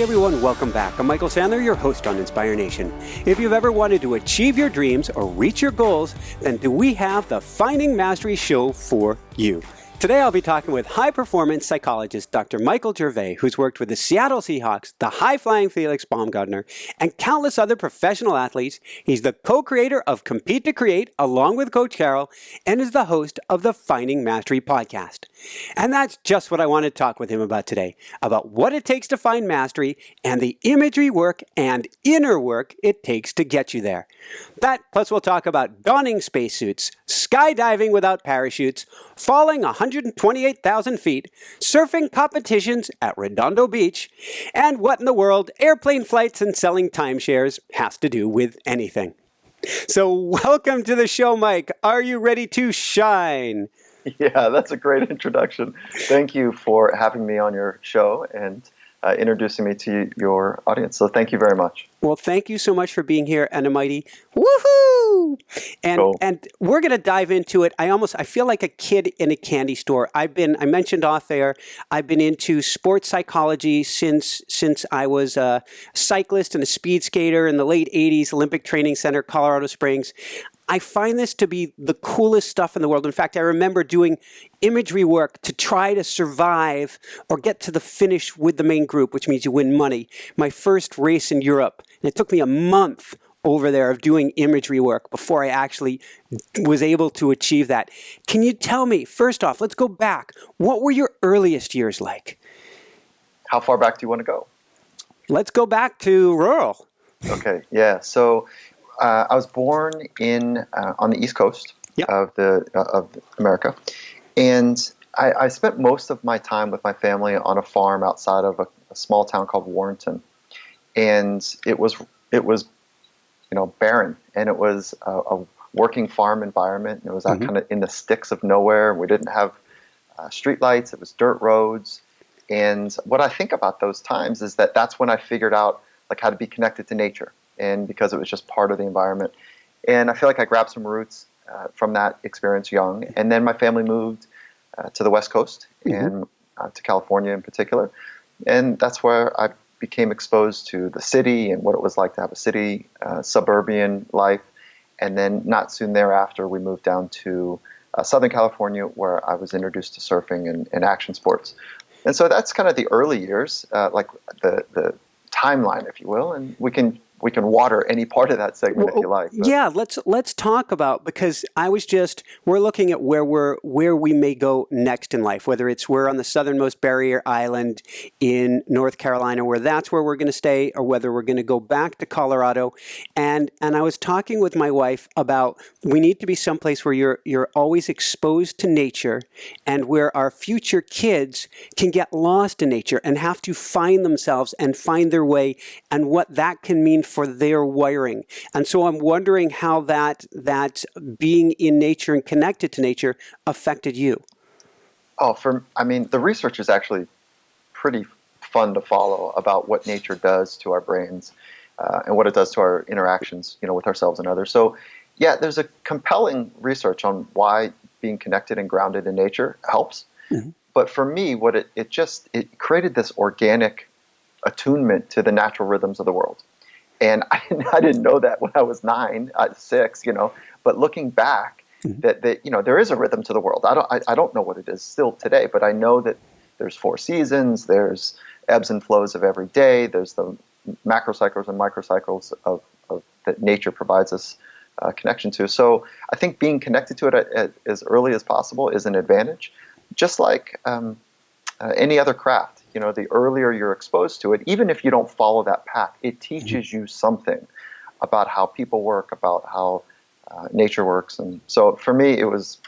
everyone, welcome back. I'm Michael Sandler, your host on Inspire Nation. If you've ever wanted to achieve your dreams or reach your goals, then do we have the Finding Mastery show for you. Today I'll be talking with high-performance psychologist Dr. Michael Gervais, who's worked with the Seattle Seahawks, the high-flying Felix Baumgartner, and countless other professional athletes. He's the co-creator of Compete to Create, along with Coach Carroll, and is the host of the Finding Mastery podcast. And that's just what I want to talk with him about today, about what it takes to find mastery and the imagery work and inner work it takes to get you there. That, plus we'll talk about donning spacesuits, skydiving without parachutes, falling 128,000 feet, surfing competitions at Redondo Beach, and what in the world airplane flights and selling timeshares has to do with anything. So welcome to the show, Mike. Are you ready to shine? Yeah, that's a great introduction. Thank you for having me on your show and introducing me to your audience. So thank you very much. Well, thank you so much for being here, and a mighty woohoo! And Cool. and we're going to dive into it. I feel like a kid in a candy store. I mentioned off air, I've been into sports psychology since I was a cyclist and a speed skater in the late 80s, Olympic Training Center, Colorado Springs. I find this to be the coolest stuff in the world. In fact, I remember doing imagery work to try to survive or get to the finish with the main group, which means you win money. My first race in Europe. And it took me a month over there of doing imagery work before I actually was able to achieve that. Can you tell me, first off, let's go back. What were your earliest years like? How far back do you want to go? Let's go back to rural. Okay, yeah. So I was born on the East Coast of America, and I spent most of my time with my family on a farm outside of a small town called Warrenton, and it was barren, and it was a working farm environment. And it was out kind of in the sticks of nowhere. We didn't have street lights. It was dirt roads, and what I think about those times is that that's when I figured out like how to be connected to nature. And because it was just part of the environment. And I feel like I grabbed some roots from that experience young. And then my family moved to the West Coast and to California in particular. And that's where I became exposed to the city and what it was like to have a city, suburban life. And then not soon thereafter, we moved down to Southern California, where I was introduced to surfing and action sports. And so that's kind of the early years, like the timeline, if you will. And we can water any part of that segment if you like. But. Yeah, let's talk about, because we're looking at where we may go next in life, whether we're on the southernmost barrier island in North Carolina, where that's where we're going to stay, or whether we're going to go back to Colorado. And I was talking with my wife about we need to be someplace where you're always exposed to nature, and where our future kids can get lost in nature and have to find themselves and find their way, and what that can mean for their wiring. And so I'm wondering how that being in nature and connected to nature affected you. The research is actually pretty fun to follow about what nature does to our brains and what it does to our interactions, with ourselves and others. So, yeah, there's a compelling research on why being connected and grounded in nature helps. Mm-hmm. But for me, what it created this organic attunement to the natural rhythms of the world. And I didn't know that when I was 6, but looking back, that there is a rhythm to the world. I don't know what it is still today, but I know that there's 4 seasons, there's ebbs and flows of every day, there's the macrocycles and microcycles of that nature provides us connection to. So I think being connected to it as early as possible is an advantage, just like any other craft. The earlier you're exposed to it, even if you don't follow that path, it teaches you something about how people work, about how nature works. And so for me, it was,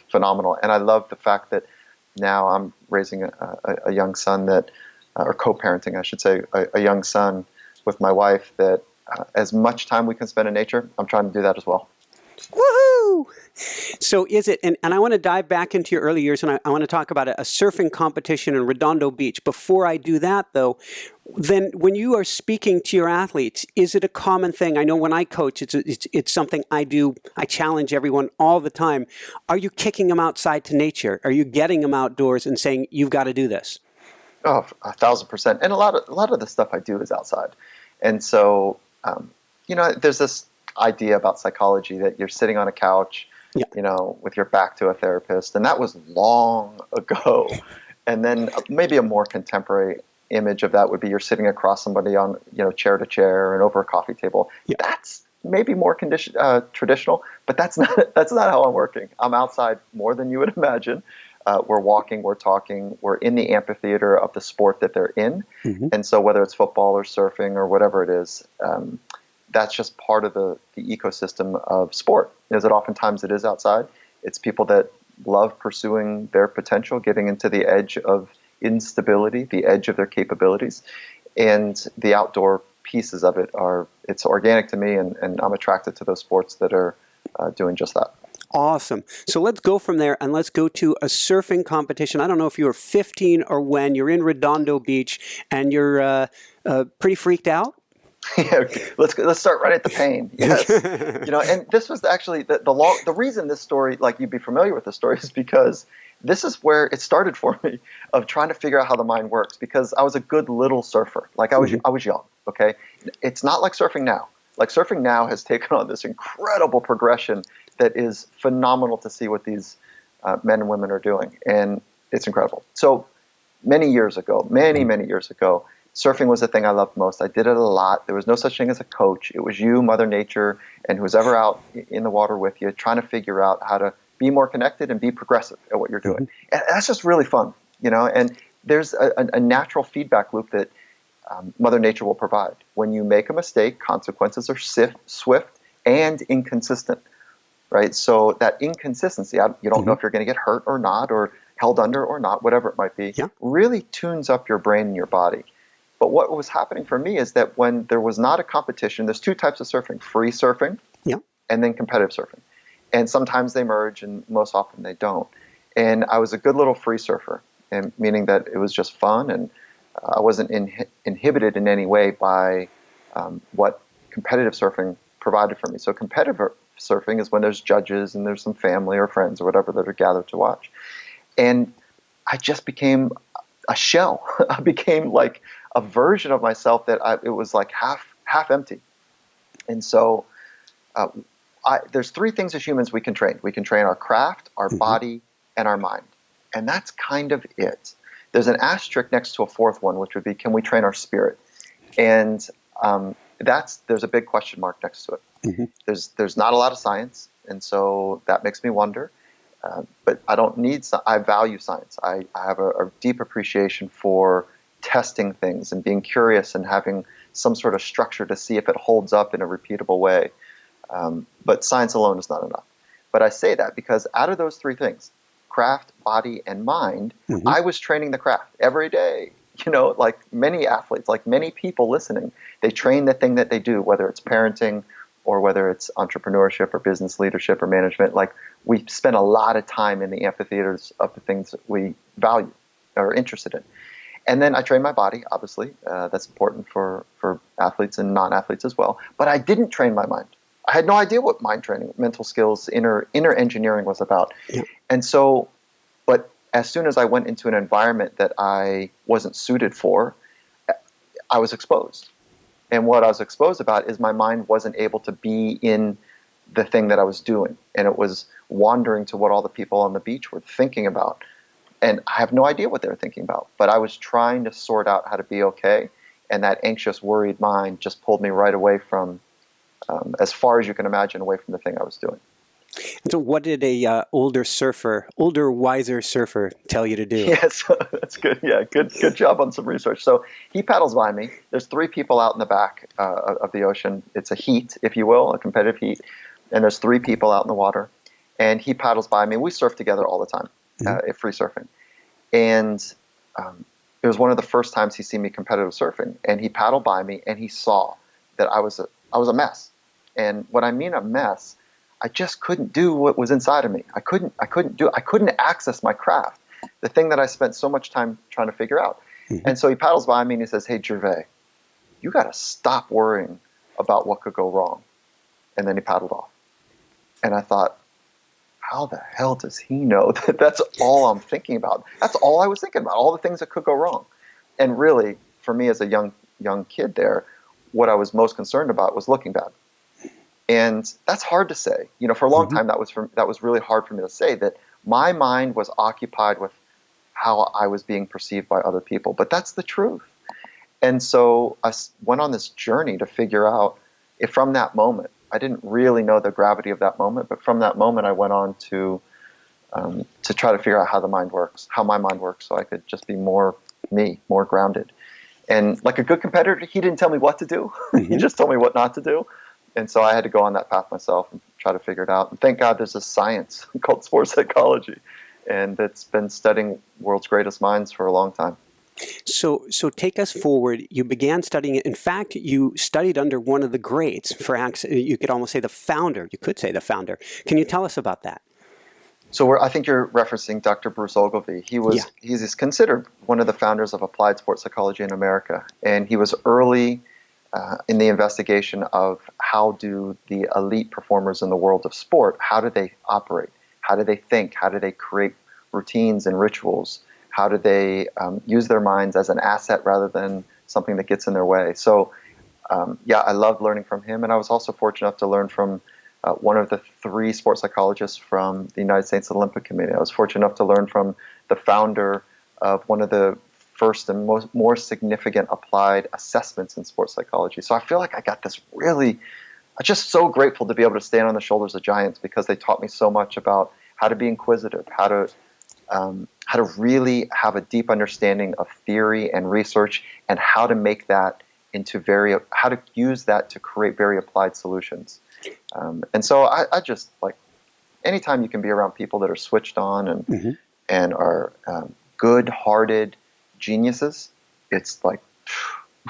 phenomenal. And I love the fact that now I'm raising a young son or co-parenting, I should say, a young son with my wife, that as much time we can spend in nature, I'm trying to do that as well. Woohoo! So is it, and I want to dive back into your early years, and I want to talk about a surfing competition in Redondo Beach. Before I do that, though, then when you are speaking to your athletes, is it a common thing? I know when I coach, it's something I do. I challenge everyone all the time. Are you kicking them outside to nature? Are you getting them outdoors and saying, you've got to do this? Oh, 1,000%. And a lot of the stuff I do is outside. And so, there's this idea about psychology that you're sitting on a couch, Yeah. with your back to a therapist, and that was long ago. And then maybe a more contemporary image of that would be you're sitting across somebody on, chair to chair and over a coffee table. Yeah. That's maybe more traditional, but that's not how I'm working. I'm outside more than you would imagine. We're walking, we're talking, we're in the amphitheater of the sport that they're in. Mm-hmm. And so whether it's football or surfing or whatever it is, that's just part of the ecosystem of sport, is that oftentimes it is outside. It's people that love pursuing their potential, getting into the edge of instability, the edge of their capabilities. And the outdoor pieces of it's organic to me, and I'm attracted to those sports that are doing just that. Awesome. So let's go from there and let's go to a surfing competition. I don't know if you were 15 or when. You're in Redondo Beach and you're pretty freaked out. Yeah, let's start right at the pain. Yes, and this was actually the reason this story, like you'd be familiar with the story, is because this is where it started for me, of trying to figure out how the mind works. Because I was a good little surfer, like I was young. Okay, it's not like surfing now. Like surfing now has taken on this incredible progression that is phenomenal to see what these men and women are doing, and it's incredible. So many years ago, many years ago, surfing was the thing I loved most. I did it a lot. There was no such thing as a coach. It was you, Mother Nature, and who's ever out in the water with you, trying to figure out how to be more connected and be progressive at what you're doing. And that's just really fun, and there's a natural feedback loop that Mother Nature will provide. When you make a mistake, consequences are swift and inconsistent, right? So that inconsistency, you don't know if you're going to get hurt or not, or held under or not, whatever it might be, really tunes up your brain and your body. But what was happening for me is that when there was not a competition, there's two types of surfing: free surfing and then competitive surfing. And sometimes they merge, and most often they don't. And I was a good little free surfer, and meaning that it was just fun, and I wasn't inhibited in any way by what competitive surfing provided for me. So competitive surfing is when there's judges and there's some family or friends or whatever that are gathered to watch. And I just became a shell. I became like a version of myself that it was like half empty. And so there's three things as humans we can train. We can train our craft, our body, and our mind. And that's kind of it. There's an asterisk next to a fourth one, which would be, can we train our spirit? And there's a big question mark next to it. There's not a lot of science, and so that makes me wonder. But I don't need. I value science. I have a deep appreciation for testing things and being curious and having some sort of structure to see if it holds up in a repeatable way. But science alone is not enough. But I say that because out of those three things, craft, body, and mind, I was training the craft every day. Like many athletes, like many people listening, they train the thing that they do, whether it's parenting or whether it's entrepreneurship or business leadership or management. Like we spend a lot of time in the amphitheaters of the things that we value or are interested in. And then I train my body, obviously. That's important for athletes and non-athletes as well. But I didn't train my mind. I had no idea what mind training, mental skills, inner engineering was about. And so, but as soon as I went into an environment that I wasn't suited for, I was exposed. And what I was exposed about is my mind wasn't able to be in the thing that I was doing. And it was wandering to what all the people on the beach were thinking about. And I have no idea what they were thinking about. But I was trying to sort out how to be okay. And that anxious, worried mind just pulled me right away from, as far as you can imagine, away from the thing I was doing. And so what did a older, wiser surfer tell you to do? Yes, that's good. Yeah, good job on some research. So he paddles by me. There's three people out in the back of the ocean. It's a heat, if you will, a competitive heat. And there's three people out in the water. And he paddles by me. We surf together all the time, free surfing. And it was one of the first times he's seen me competitive surfing. And he paddled by me, and he saw that I was a mess. And what I mean a mess, I just couldn't do what was inside of me. I couldn't access my craft, the thing that I spent so much time trying to figure out. And so he paddles by me and he says, "Hey, Gervais, you got to stop worrying about what could go wrong." And then he paddled off. And I thought, how the hell does he know that that's all I'm thinking about? That's all I was thinking about, all the things that could go wrong. And really, for me as a young kid there, what I was most concerned about was looking bad. And that's hard to say. For a long time, that was really hard for me to say, that my mind was occupied with how I was being perceived by other people. But that's the truth. And so I went on this journey to figure out if from that moment, I didn't really know the gravity of that moment, but from that moment I went on to try to figure out how my mind works, so I could just be more me, more grounded. And like a good competitor, he didn't tell me what to do. He just told me what not to do. And so I had to go on that path myself and try to figure it out. And thank God there's a science called sports psychology, and it's been studying world's greatest minds for a long time. So take us forward. You began studying it. In fact, you studied under one of the greats. You could almost say the founder. You could say the founder. Can you tell us about that? So I think you're referencing Dr. Bruce Ogilvy. He's considered one of the founders of applied sports psychology in America, and he was early in the investigation of how do the elite performers in the world of sport, how do they operate? How do they think? How do they create routines and rituals? How do they use their minds as an asset rather than something that gets in their way? So, I loved learning from him, and I was also fortunate enough to learn from one of the 3 sports psychologists from the United States Olympic Committee. I was fortunate enough to learn from the founder of one of the first and more significant applied assessments in sports psychology. So I feel like I got this I'm just so grateful to be able to stand on the shoulders of giants, because they taught me so much about how to be inquisitive, how to really have a deep understanding of theory and research, and how to make that how to use that to create very applied solutions. And so I just like, anytime you can be around people that are switched on and are good-hearted geniuses, it's like,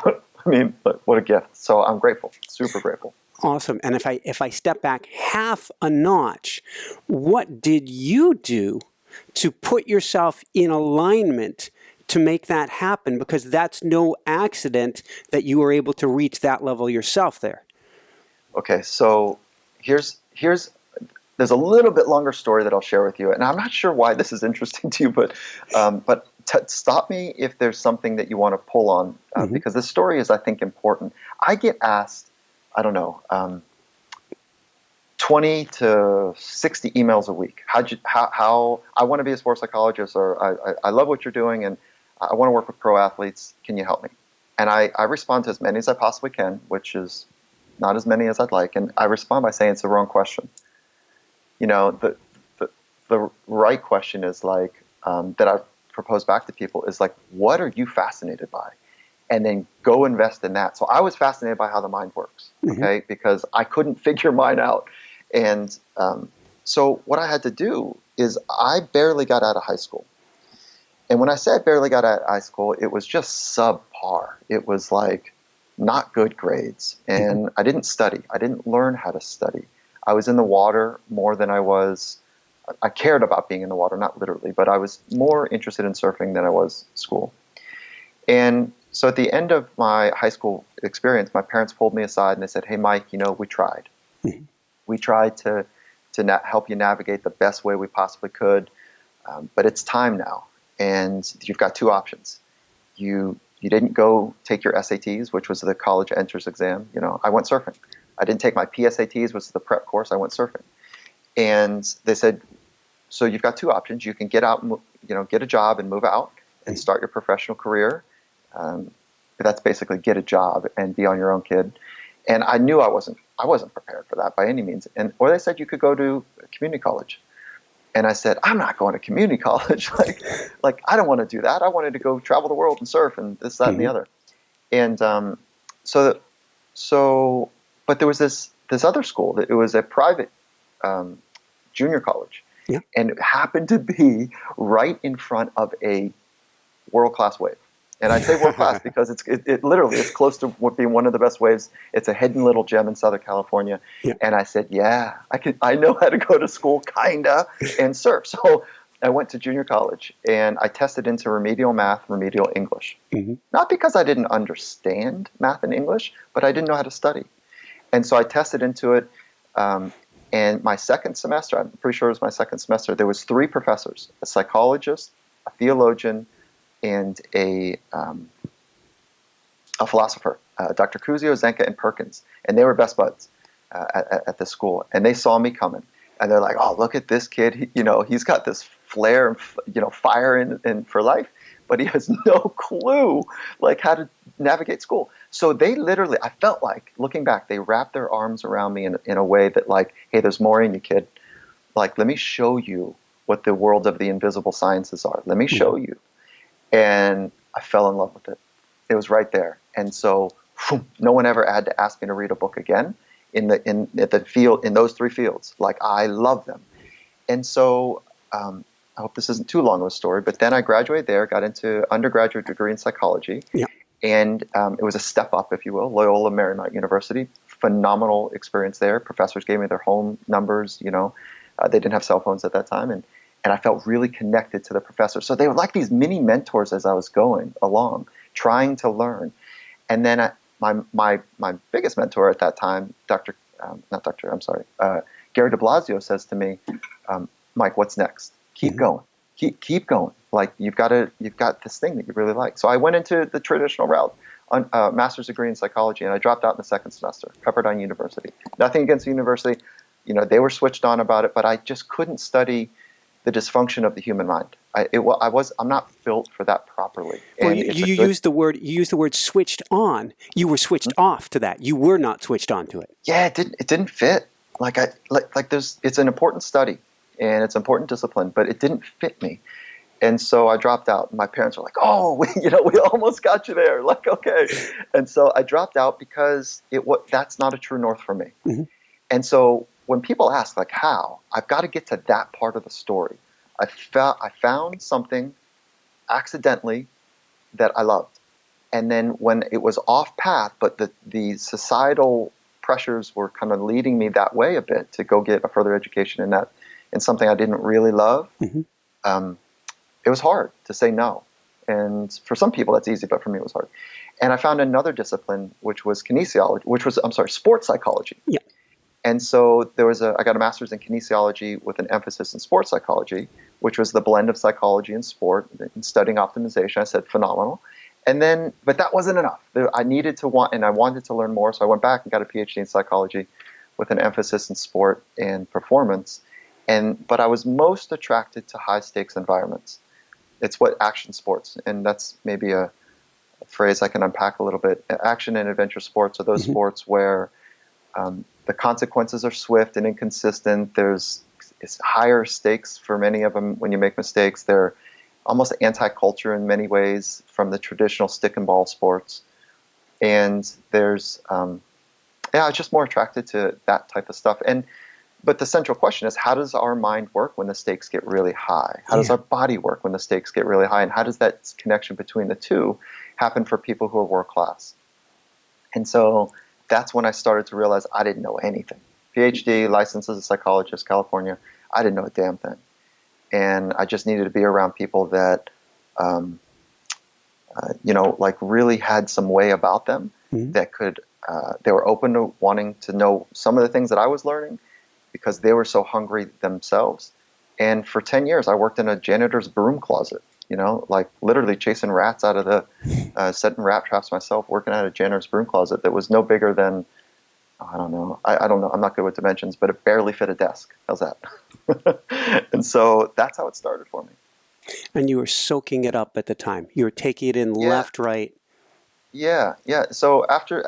what a gift. So I'm grateful, super grateful. Awesome. And if I step back half a notch, what did you do to put yourself in alignment to make that happen? Because that's no accident that you were able to reach that level yourself there. Okay, so there's a little bit longer story that I'll share with you, and I'm not sure why this is interesting to you, but stop me if there's something that you want to pull on, because this story is, I think, important. I get asked, 20 to 60 emails a week. How I want to be a sports psychologist, or I love what you're doing, and I want to work with pro athletes. Can you help me? And I respond to as many as I possibly can, which is not as many as I'd like. And I respond by saying it's the wrong question. The right question is like, that I propose back to people is like, what are you fascinated by? And then go invest in that. So I was fascinated by how the mind works, okay, because I couldn't figure mine out. And so what I had to do is I barely got out of high school. And when I say I barely got out of high school, it was just subpar. It was like not good grades. And I didn't study. I didn't learn how to study. I was in the water more than I cared about being in the water, not literally, but I was more interested in surfing than I was school. And so at the end of my high school experience, my parents pulled me aside and they said, "Hey, Mike, we tried. We tried to help you navigate the best way we possibly could, but it's time now. And you've got 2 options. You didn't go take your SATs, which was the college entrance exam. I went surfing. I didn't take my PSATs, which is the prep course. I went surfing." And they said, "So you've got 2 options. You can get out, get a job and move out and start your professional career. That's basically get a job and be on your own, kid." And I knew I wasn't prepared for that by any means. Or they said you could go to community college. And I said, "I'm not going to community college. like I don't want to do that. I wanted to go travel the world and surf and this, that, and the other." And but there was this other school that it was a private junior college, and it happened to be right in front of a world-class wave. And I say world-class because it literally is close to being one of the best waves. It's a hidden little gem in Southern California. And I said, "Yeah, I know how to go to school, kinda, and surf." So I went to junior college, and I tested into remedial math, remedial English. Not because I didn't understand math and English, but I didn't know how to study. And so I tested into it, and my second semester, I'm pretty sure it was my second semester, there was 3 professors, a psychologist, a theologian, and a a philosopher, Dr. Kuzio, Zenka, and Perkins, and they were best buds at the school, and they saw me coming, and they're like, "Oh, look at this kid! He's got this flair and fire in for life, but he has no clue like how to navigate school." So they literally, I felt like, looking back, they wrapped their arms around me in a way that like, "Hey, there's more in you, kid. Like, let me show you what the world of the invisible sciences are. Let me show you." And I fell in love with it. It was right there. And so no one ever had to ask me to read a book again in those three fields. Like, I love them. And so I hope this isn't too long of a story, but then I graduated there, got into undergraduate degree in psychology. Yeah. And it was a step up, if you will, Loyola Marymount University. Phenomenal experience there. Professors gave me their home numbers, they didn't have cell phones at that time. And I felt really connected to the professors. So they were like these mini mentors as I was going along, trying to learn. And then my biggest mentor at that time, Gary de Blasio says to me, "Mike, what's next? Keep going. Keep going. Like, you've got this thing that you really like." So I went into the traditional route, master's degree in psychology, and I dropped out in the second semester, Pepperdine University. Nothing against the university. They were switched on about it, but I just couldn't study the dysfunction of the human mind. I'm not built for that properly. Well, you used the word switched on. You were switched off to that. You were not switched on to it. Yeah, it didn't fit. It's an important study and it's an important discipline, but it didn't fit me. And so I dropped out. My parents were like, "Oh, we almost got you there." Like, okay. And so I dropped out because that's not a true north for me. Mm-hmm. And so when people ask, like, how, I've got to get to that part of the story. I found something accidentally that I loved. And then when it was off path, but the societal pressures were kind of leading me that way a bit to go get a further education in something I didn't really love, it was hard to say no. And for some people that's easy, but for me it was hard. And I found another discipline, which was sports psychology. Yeah. And so I got a master's in kinesiology with an emphasis in sports psychology, which was the blend of psychology and sport and studying optimization. I said, phenomenal. But that wasn't enough. I wanted to learn more. So I went back and got a PhD in psychology with an emphasis in sport and performance. But I was most attracted to high stakes environments. It's what action sports, and that's maybe a phrase I can unpack a little bit. Action and adventure sports are those sports where the consequences are swift and inconsistent. It's higher stakes for many of them when you make mistakes. They're almost anti-culture in many ways from the traditional stick and ball sports. And there's, I was just more attracted to that type of stuff. But the central question is, how does our mind work when the stakes get really high? How does our body work when the stakes get really high? And how does that connection between the two happen for people who are world class? And so that's when I started to realize I didn't know anything. PhD, licensed as a psychologist, California. I didn't know a damn thing. And I just needed to be around people that, really had some way about them that could, they were open to wanting to know some of the things that I was learning because they were so hungry themselves. And for 10 years, I worked in a janitor's broom closet, literally chasing rats out of the, setting rat traps myself, working at a janitor's broom closet that was no bigger than, I don't know. I'm not good with dimensions, but it barely fit a desk. How's that? And so that's how it started for me. And you were soaking it up at the time. You were taking it in left, right. Yeah. So after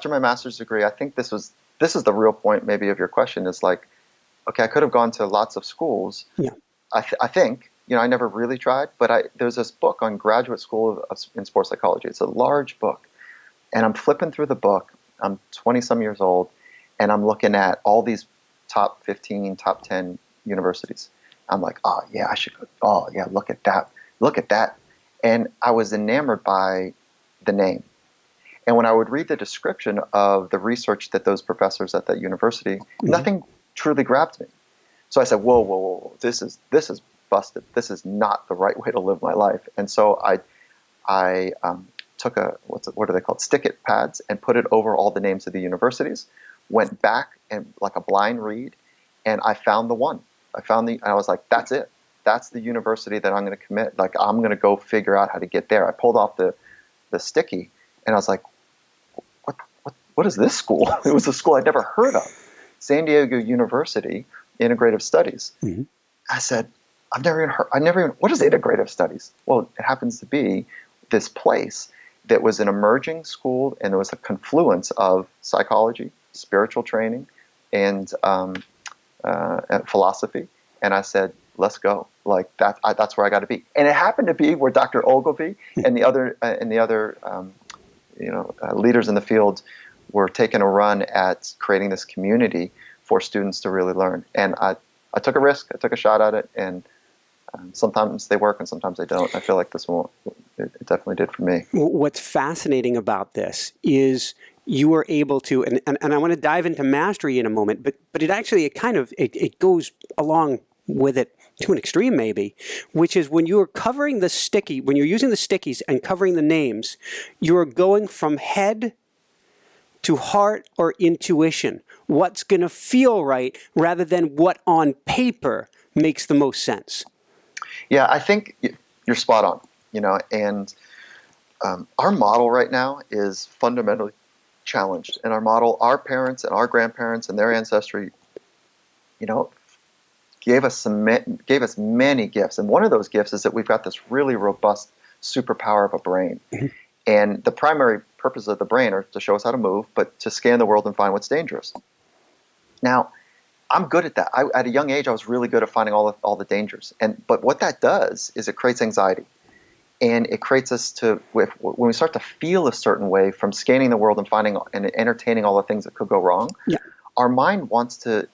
my master's degree, I think this is the real point maybe of your question is like, okay, I could have gone to lots of schools. Yeah. I think, I never really tried, but there's this book on graduate school in sports psychology. It's a large book. And I'm flipping through the book. I'm 20-some years old, and I'm looking at all these top 15, top 10 universities. I'm like, oh, yeah, I should go. Oh, yeah, look at that. And I was enamored by the name. And when I would read the description of the research that those professors at that university, nothing truly grabbed me. So I said, whoa, this is busted. This is not the right way to live my life. And so I took what are they called? Stick-it pads and put it over all the names of the universities, went back and like a blind read, and I found the one. And I was like, that's it. That's the university that I'm going to commit. Like, I'm going to go figure out how to get there. I pulled off the sticky And I was like, what is this school? It was a school I'd never heard of, San Diego University Integrative Studies. Mm-hmm. I said, I've never even, what is integrative studies? Well, it happens to be this place that was an emerging school, and there was a confluence of psychology, spiritual training, and philosophy. And I said, let's go. Like that's where I got to be. And it happened to be where Dr. Ogilvy and the other leaders in the field were taking a run at creating this community for students to really learn. And I took a risk. I took a shot at it, and sometimes they work and sometimes they don't. I feel like this one, it definitely did for me. What's fascinating about this is you were able to, and I want to dive into mastery in a moment, but it goes along with it to an extreme maybe, which is when you're using the stickies and covering the names, you're going from head to heart or intuition. What's going to feel right rather than what on paper makes the most sense. Yeah, I think you're spot on, and our model right now is fundamentally challenged. And our model, our parents and our grandparents and their ancestry, gave us many gifts. And one of those gifts is that we've got this really robust superpower of a brain. Mm-hmm. And the primary purpose of the brain are to show us how to move, but to scan the world and find what's dangerous. Now, I'm good at that. At a young age, I was really good at finding all the dangers. But what that does is it creates anxiety. And it creates us when we start to feel a certain way from scanning the world and finding and entertaining all the things that could go wrong, our mind wants to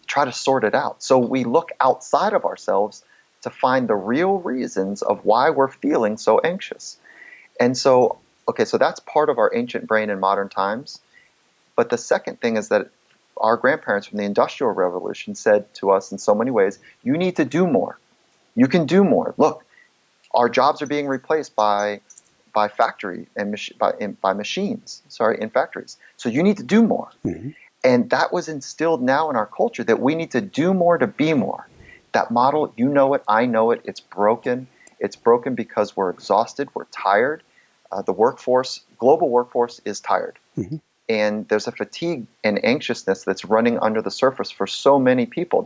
try to sort it out. So we look outside of ourselves to find the real reasons of why we're feeling so anxious. And so that's part of our ancient brain in modern times. But the second thing is that our grandparents from the Industrial Revolution said to us in so many ways, you need to do more. You can do more. Look, our jobs are being replaced by factory and by machines, in factories. So you need to do more. Mm-hmm. And that was instilled now in our culture that we need to do more to be more. That model, you know it, I know it, it's broken. It's broken because we're exhausted, we're tired. The global workforce is tired. Mm-hmm. And there's a fatigue and anxiousness that's running under the surface for so many people.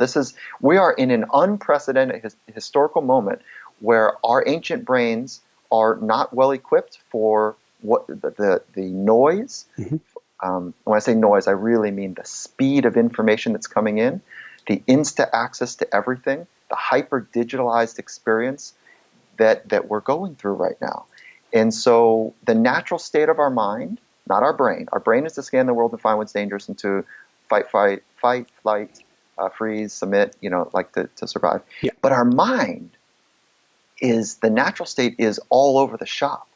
We are in an unprecedented historical moment where our ancient brains are not well equipped for what the noise. Mm-hmm. When I say noise, I really mean the speed of information that's coming in, the instant access to everything, the hyper-digitalized experience that we're going through right now. And so the natural state of our mind, not our brain is to scan the world and find what's dangerous and to fight, flight, freeze, submit, to survive. Yeah. But our mind the natural state is all over the shop.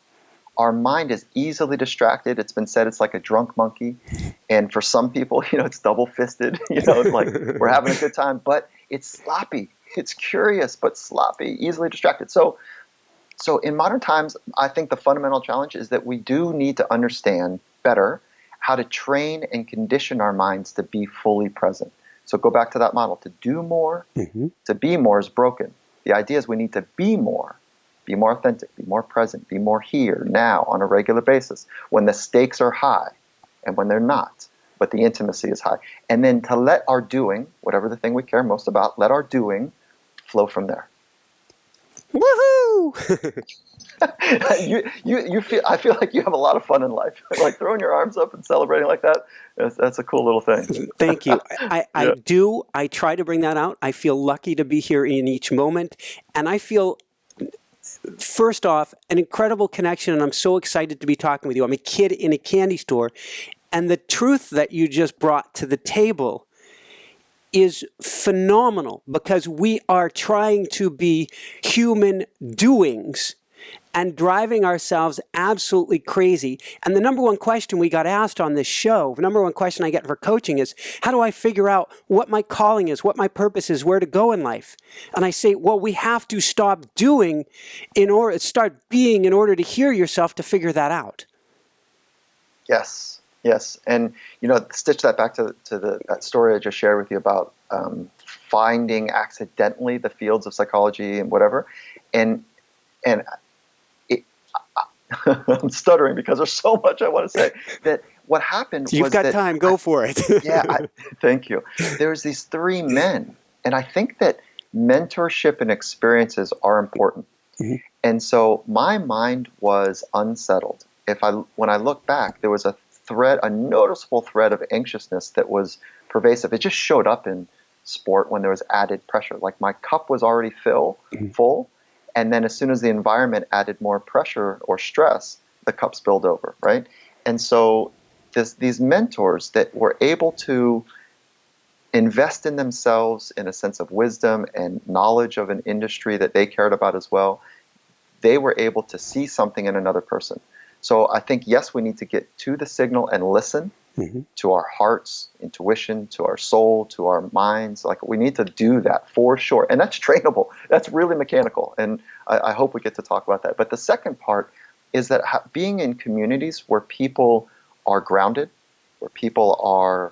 Our mind is easily distracted. It's been said it's like a drunk monkey. And for some people, it's double-fisted. Like we're having a good time, but it's sloppy. It's curious, but sloppy, easily distracted. So in modern times, I think the fundamental challenge is that we do need to understand better how to train and condition our minds to be fully present. So go back to that model. To do more, mm-hmm. to be more is broken. The idea is we need to be more authentic, be more present, be more here, now, on a regular basis, when the stakes are high and when they're not, but the intimacy is high. And then to let our doing, whatever the thing we care most about, let our doing flow from there. Woohoo! You feel. I feel like you have a lot of fun in life. Like throwing your arms up and celebrating like that. That's a cool little thing. Thank you. I do. I try to bring that out. I feel lucky to be here in each moment, and I feel, first off, an incredible connection, and I'm so excited to be talking with you. I'm a kid in a candy store, and the truth that you just brought to the table is phenomenal because we are trying to be human doings and driving ourselves absolutely crazy. And the number one question we got asked on this show, the number one question I get for coaching is, how do I figure out what my calling is, what my purpose is, where to go in life? And I say, well, we have to stop doing start being in order to hear yourself to figure that out. Yes. And, stitch that back to that story I just shared with you about finding accidentally the fields of psychology and whatever. And I'm stuttering because there's so much I want to say. That what happened So you've was got that time. Go for it. thank you. There's these three men, and I think that mentorship and experiences are important. Mhm. And so my mind was unsettled. When I look back, there was a noticeable thread of anxiousness that was pervasive. It just showed up in sport when there was added pressure. Like my cup was already full, and then as soon as the environment added more pressure or stress, the cup spilled over, right? And so these mentors that were able to invest in themselves in a sense of wisdom and knowledge of an industry that they cared about as well, they were able to see something in another person. So I think, yes, we need to get to the signal and listen to our heart's intuition, to our soul, to our minds. Like, we need to do that for sure. And that's trainable. That's really mechanical. And I hope we get to talk about that. But the second part is that being in communities where people are grounded, where people are,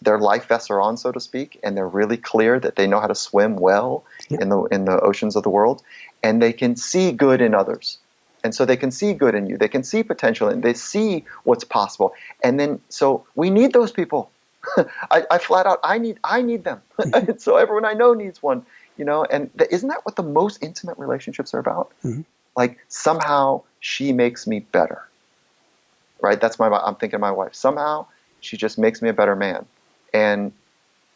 their life vests are on, so to speak, and they're really clear that they know how to swim well in the oceans of the world, and they can see good in others. And so they can see good in you. They can see potential, and they see what's possible. And then, so we need those people. I flat out, I need them. So everyone I know needs one, and isn't that what the most intimate relationships are about? Like, somehow she makes me better, right? I'm thinking of my wife. Somehow she just makes me a better man. And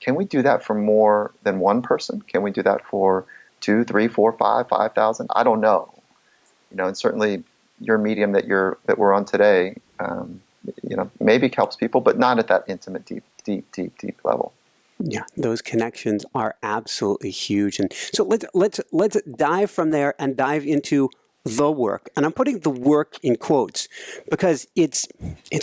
can we do that for more than one person? Can we do that for 2, 3, 4, 5,000? I don't know. And certainly your medium that we're on today, maybe helps people, but not at that intimate, deep level. Yeah, those connections are absolutely huge. And so let's dive from there and dive into the work. And I'm putting the work in quotes because it's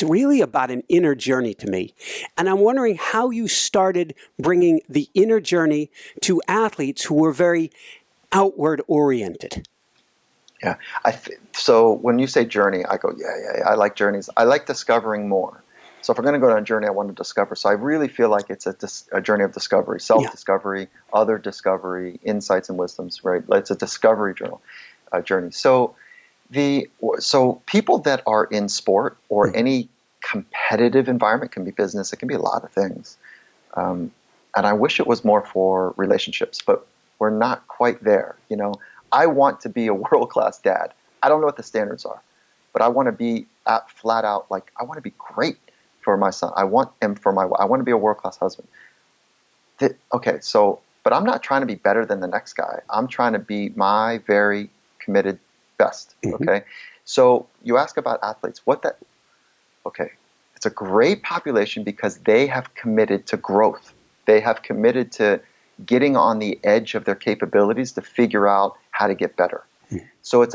really about an inner journey to me. And I'm wondering how you started bringing the inner journey to athletes who were very outward oriented. Yeah. So when you say journey, I go, yeah. I like journeys. I like discovering more. So if we're going to go on a journey, I want to discover. So I really feel like it's a journey of discovery, self-discovery, other discovery, insights and wisdoms, right? It's a discovery journey. So people that are in sport or any competitive environment, can be business, it can be a lot of things. And I wish it was more for relationships, but we're not quite there, I want to be a world-class dad. I don't know what the standards are, but I want to be flat out, like, I want to be great for my son. I want to be a world-class husband. But I'm not trying to be better than the next guy. I'm trying to be my very committed best. Okay. So you ask about athletes, it's a great population because they have committed to growth. They have committed to getting on the edge of their capabilities to figure out how to get better. So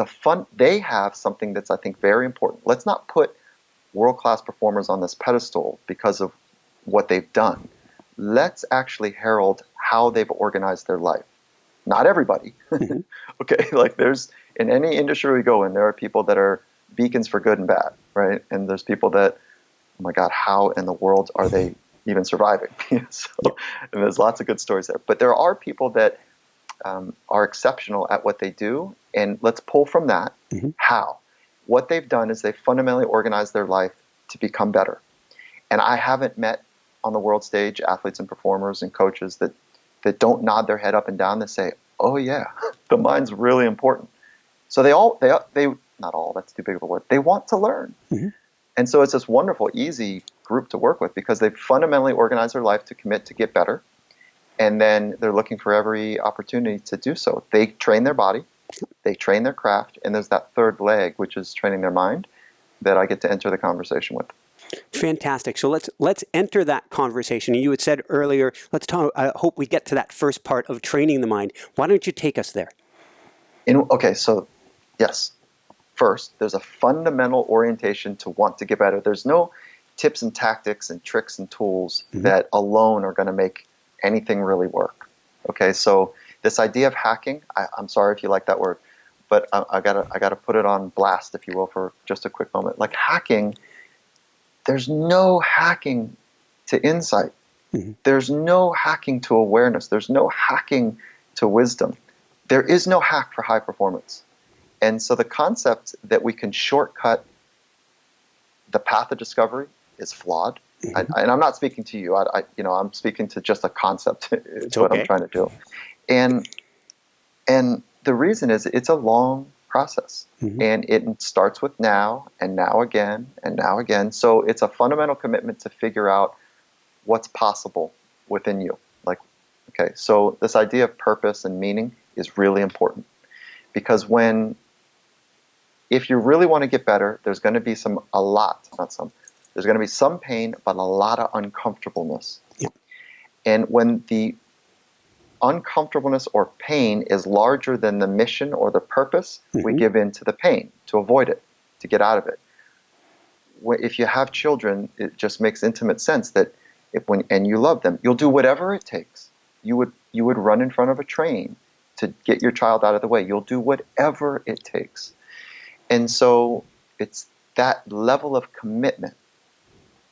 they have something that's, I think, very important. Let's not put world-class performers on this pedestal because of what they've done. Let's actually herald how they've organized their life. Not everybody. Okay, like in any industry we go in, there are people that are beacons for good and bad, right? And there's people that, oh my God, how in the world are they even surviving? And there's lots of good stories there. But there are people that are exceptional at what they do, and let's pull from that. How? What they've done is they've fundamentally organized their life to become better. And I haven't met on the world stage athletes and performers and coaches that don't nod their head up and down, that say, oh yeah, the mind's really important. So they not all, that's too big of a word, they want to learn. And so it's this wonderful, easy group to work with because they've fundamentally organized their life to commit to get better. And then they're looking for every opportunity to do so. They train their body, they train their craft, and there's that third leg, which is training their mind, that I get to enter the conversation with. Fantastic. So let's enter that conversation. You had said earlier, let's talk. I hope we get to that first part of training the mind. Why don't you take us there? So yes. First, there's a fundamental orientation to want to get better. There's no tips and tactics and tricks and tools that alone are going to make anything really work. Okay, so this idea of hacking, I'm sorry if you like that word, but I gotta put it on blast, if you will, for just a quick moment. Like, hacking, there's no hacking to insight. There's no hacking to awareness. There's no hacking to wisdom. There is no hack for high performance. And so the concept that we can shortcut the path of discovery is flawed. And I'm not speaking to you. I'm speaking to just a concept. It's what I'm trying to do. And the reason is it's a long process. And it starts with now and now again and now again. So it's a fundamental commitment to figure out what's possible within you. Like, okay, so this idea of purpose and meaning is really important, because if you really want to get better, there's going to be there's going to be some pain, but a lot of uncomfortableness. Yeah. And when the uncomfortableness or pain is larger than the mission or the purpose, we give in to the pain to avoid it, to get out of it. If you have children, it just makes intimate sense that and you love them, you'll do whatever it takes. You would run in front of a train to get your child out of the way. You'll do whatever it takes. And so it's that level of commitment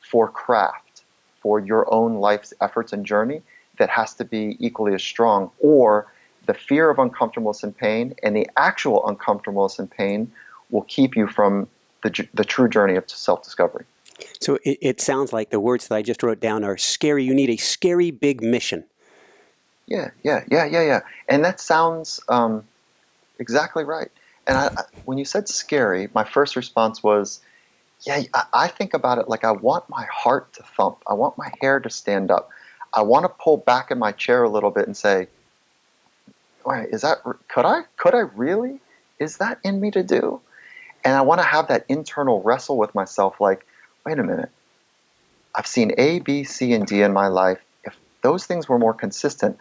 for craft, for your own life's efforts and journey, that has to be equally as strong, or the fear of uncomfortableness and pain and the actual uncomfortableness and pain will keep you from the true journey of self-discovery. So it sounds like the words that I just wrote down are scary. You need a scary big mission. Yeah. And that sounds exactly right. And when you said scary, my first response was, I think about it like I want my heart to thump. I want my hair to stand up. I want to pull back in my chair a little bit and say, wait, could I really? Is that in me to do? And I want to have that internal wrestle with myself like, wait a minute. I've seen A, B, C, and D in my life. If those things were more consistent,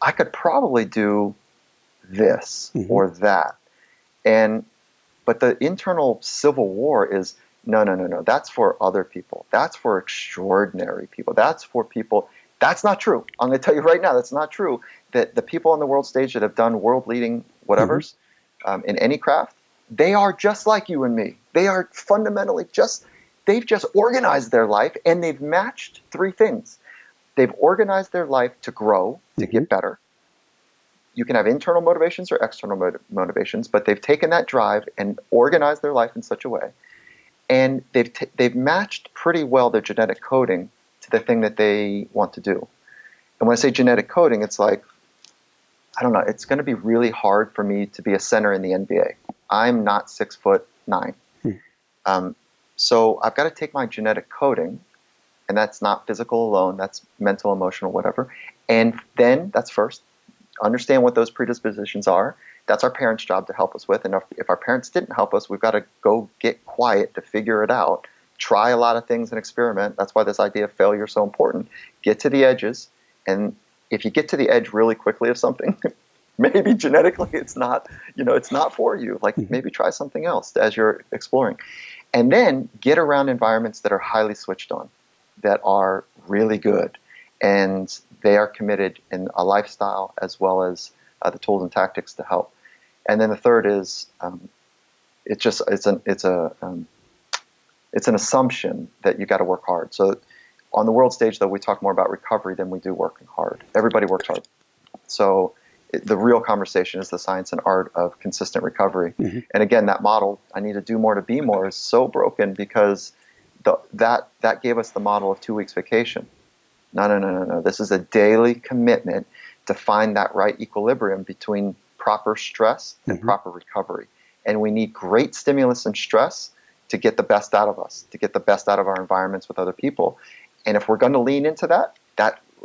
I could probably do this or that. But the internal civil war is, no. That's for other people. That's for extraordinary people. That's for people. That's not true. I'm going to tell you right now, that's not true. That the people on the world stage that have done world-leading whatevers in any craft, they are just like you and me. They are fundamentally they've just organized their life, and they've matched three things. They've organized their life to grow, to get better. You can have internal motivations or external motivations, but they've taken that drive and organized their life in such a way. And they've matched pretty well their genetic coding to the thing that they want to do. And when I say genetic coding, it's like, I don't know, it's going to be really hard for me to be a center in the NBA. I'm not 6'9". So I've got to take my genetic coding, and that's not physical alone, that's mental, emotional, whatever. And then that's first. Understand what those predispositions are. That's our parents' job to help us with. And if our parents didn't help us, we've got to go get quiet to figure it out. Try a lot of things and experiment. That's why this idea of failure is so important. Get to the edges. And if you get to the edge really quickly of something, maybe genetically it's not for you. Like maybe try something else as you're exploring. And then get around environments that are highly switched on, that are really good. And they are committed in a lifestyle as well as the tools and tactics to help. And then the third is it's an assumption that you got to work hard. So on the world stage, though, we talk more about recovery than we do working hard. Everybody works hard. So the real conversation is the science and art of consistent recovery. And again, that model, I need to do more to be more, is so broken because that gave us the model of 2 weeks vacation. No. This is a daily commitment to find that right equilibrium between proper stress and proper recovery. And we need great stimulus and stress to get the best out of us, to get the best out of our environments with other people. And if we're going to lean into that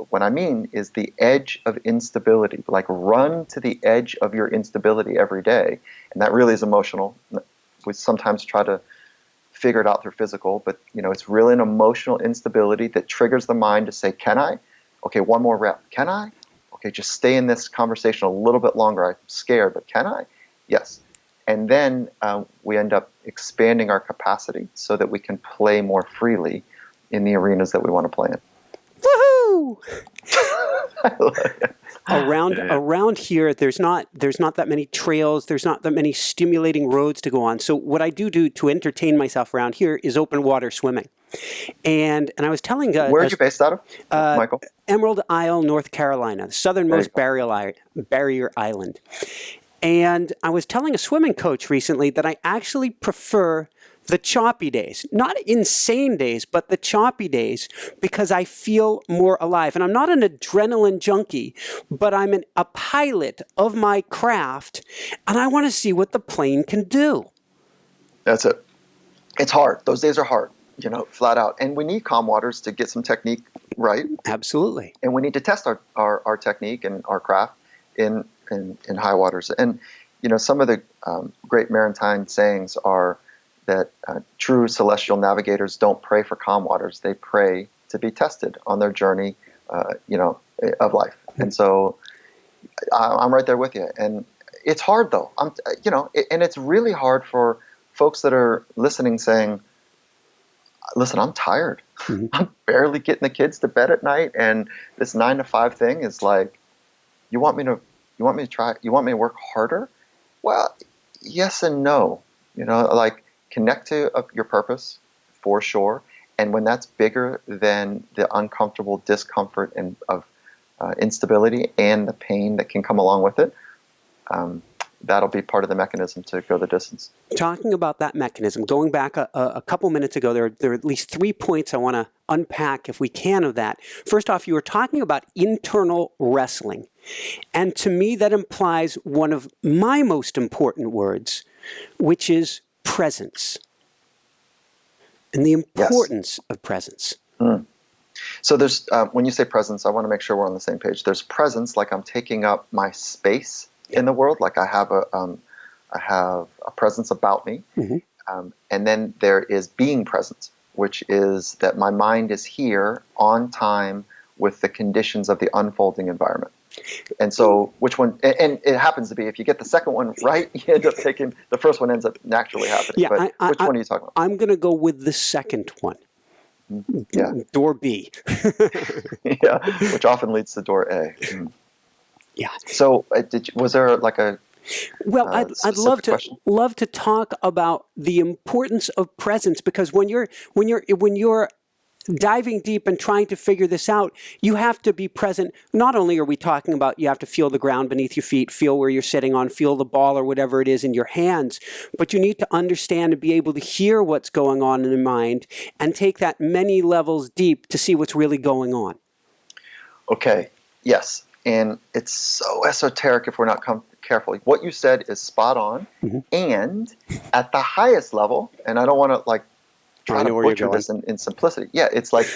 what I mean is the edge of instability. Like run to the edge of your instability every day. And that really is emotional. We sometimes try to figure it out through physical, but it's really an emotional instability that triggers the mind to say, can I? Okay, one more rep. Can I? Okay, just stay in this conversation a little bit longer. I'm scared, but can I? Yes. And then we end up expanding our capacity so that we can play more freely in the arenas that we want to play in. Woohoo! Around here, there's not that many trails. There's not that many stimulating roads to go on. So what I do to entertain myself around here is open water swimming. And I was telling where are you based out of, Michael? Emerald Isle, North Carolina, the southernmost barrier island. And I was telling a swimming coach recently that I actually prefer the choppy days, not insane days, but the choppy days, because I feel more alive. And I'm not an adrenaline junkie, but I'm a pilot of my craft, and I want to see what the plane can do. That's it. It's hard. Those days are hard, flat out. And we need calm waters to get some technique right. Absolutely. And we need to test our technique and our craft in high waters. And, some of the great maritime sayings are that true celestial navigators don't pray for calm waters. They pray to be tested on their journey, of life. And so I'm right there with you. And it's hard, though. And it's really hard for folks that are listening saying, listen, I'm tired. Mm-hmm. I'm barely getting the kids to bed at night. And this 9 to 5 thing is like, you want me to work harder? Well, yes and no. Connect to your purpose for sure. And when that's bigger than the uncomfortable discomfort and of instability and the pain that can come along with it, that'll be part of the mechanism to go the distance. Talking about that mechanism, going back a couple minutes ago, there are at least 3 points I want to unpack, if we can, of that. First off, you were talking about internal wrestling. And to me, that implies one of my most important words, which is presence. And the importance of presence. Mm. So there's, when you say presence, I want to make sure we're on the same page. There's presence, like I'm taking up my space in the world, like I have a presence about me. Mm-hmm. And then there is being present, which is that my mind is here on time with the conditions of the unfolding environment. And so which one, and it happens to be, if you get the second one right, you end up taking, the first one ends up naturally happening. Yeah, but which one are you talking about? I'm going to go with the second one. Yeah. Door B. Yeah, which often leads to door A. Mm. Yeah. So was there like a Well, I'd love to talk about the importance of presence, because when you're diving deep and trying to figure this out, you have to be present. Not only are we talking about you have to feel the ground beneath your feet, feel where you're sitting on, feel the ball or whatever it is in your hands, but you need to understand and be able to hear what's going on in the mind and take that many levels deep to see what's really going on. Okay. Yes. And it's so esoteric if we're not careful. What you said is spot on. Mm-hmm. And at the highest level, and I don't want to try to butcher this in simplicity. Yeah, it's like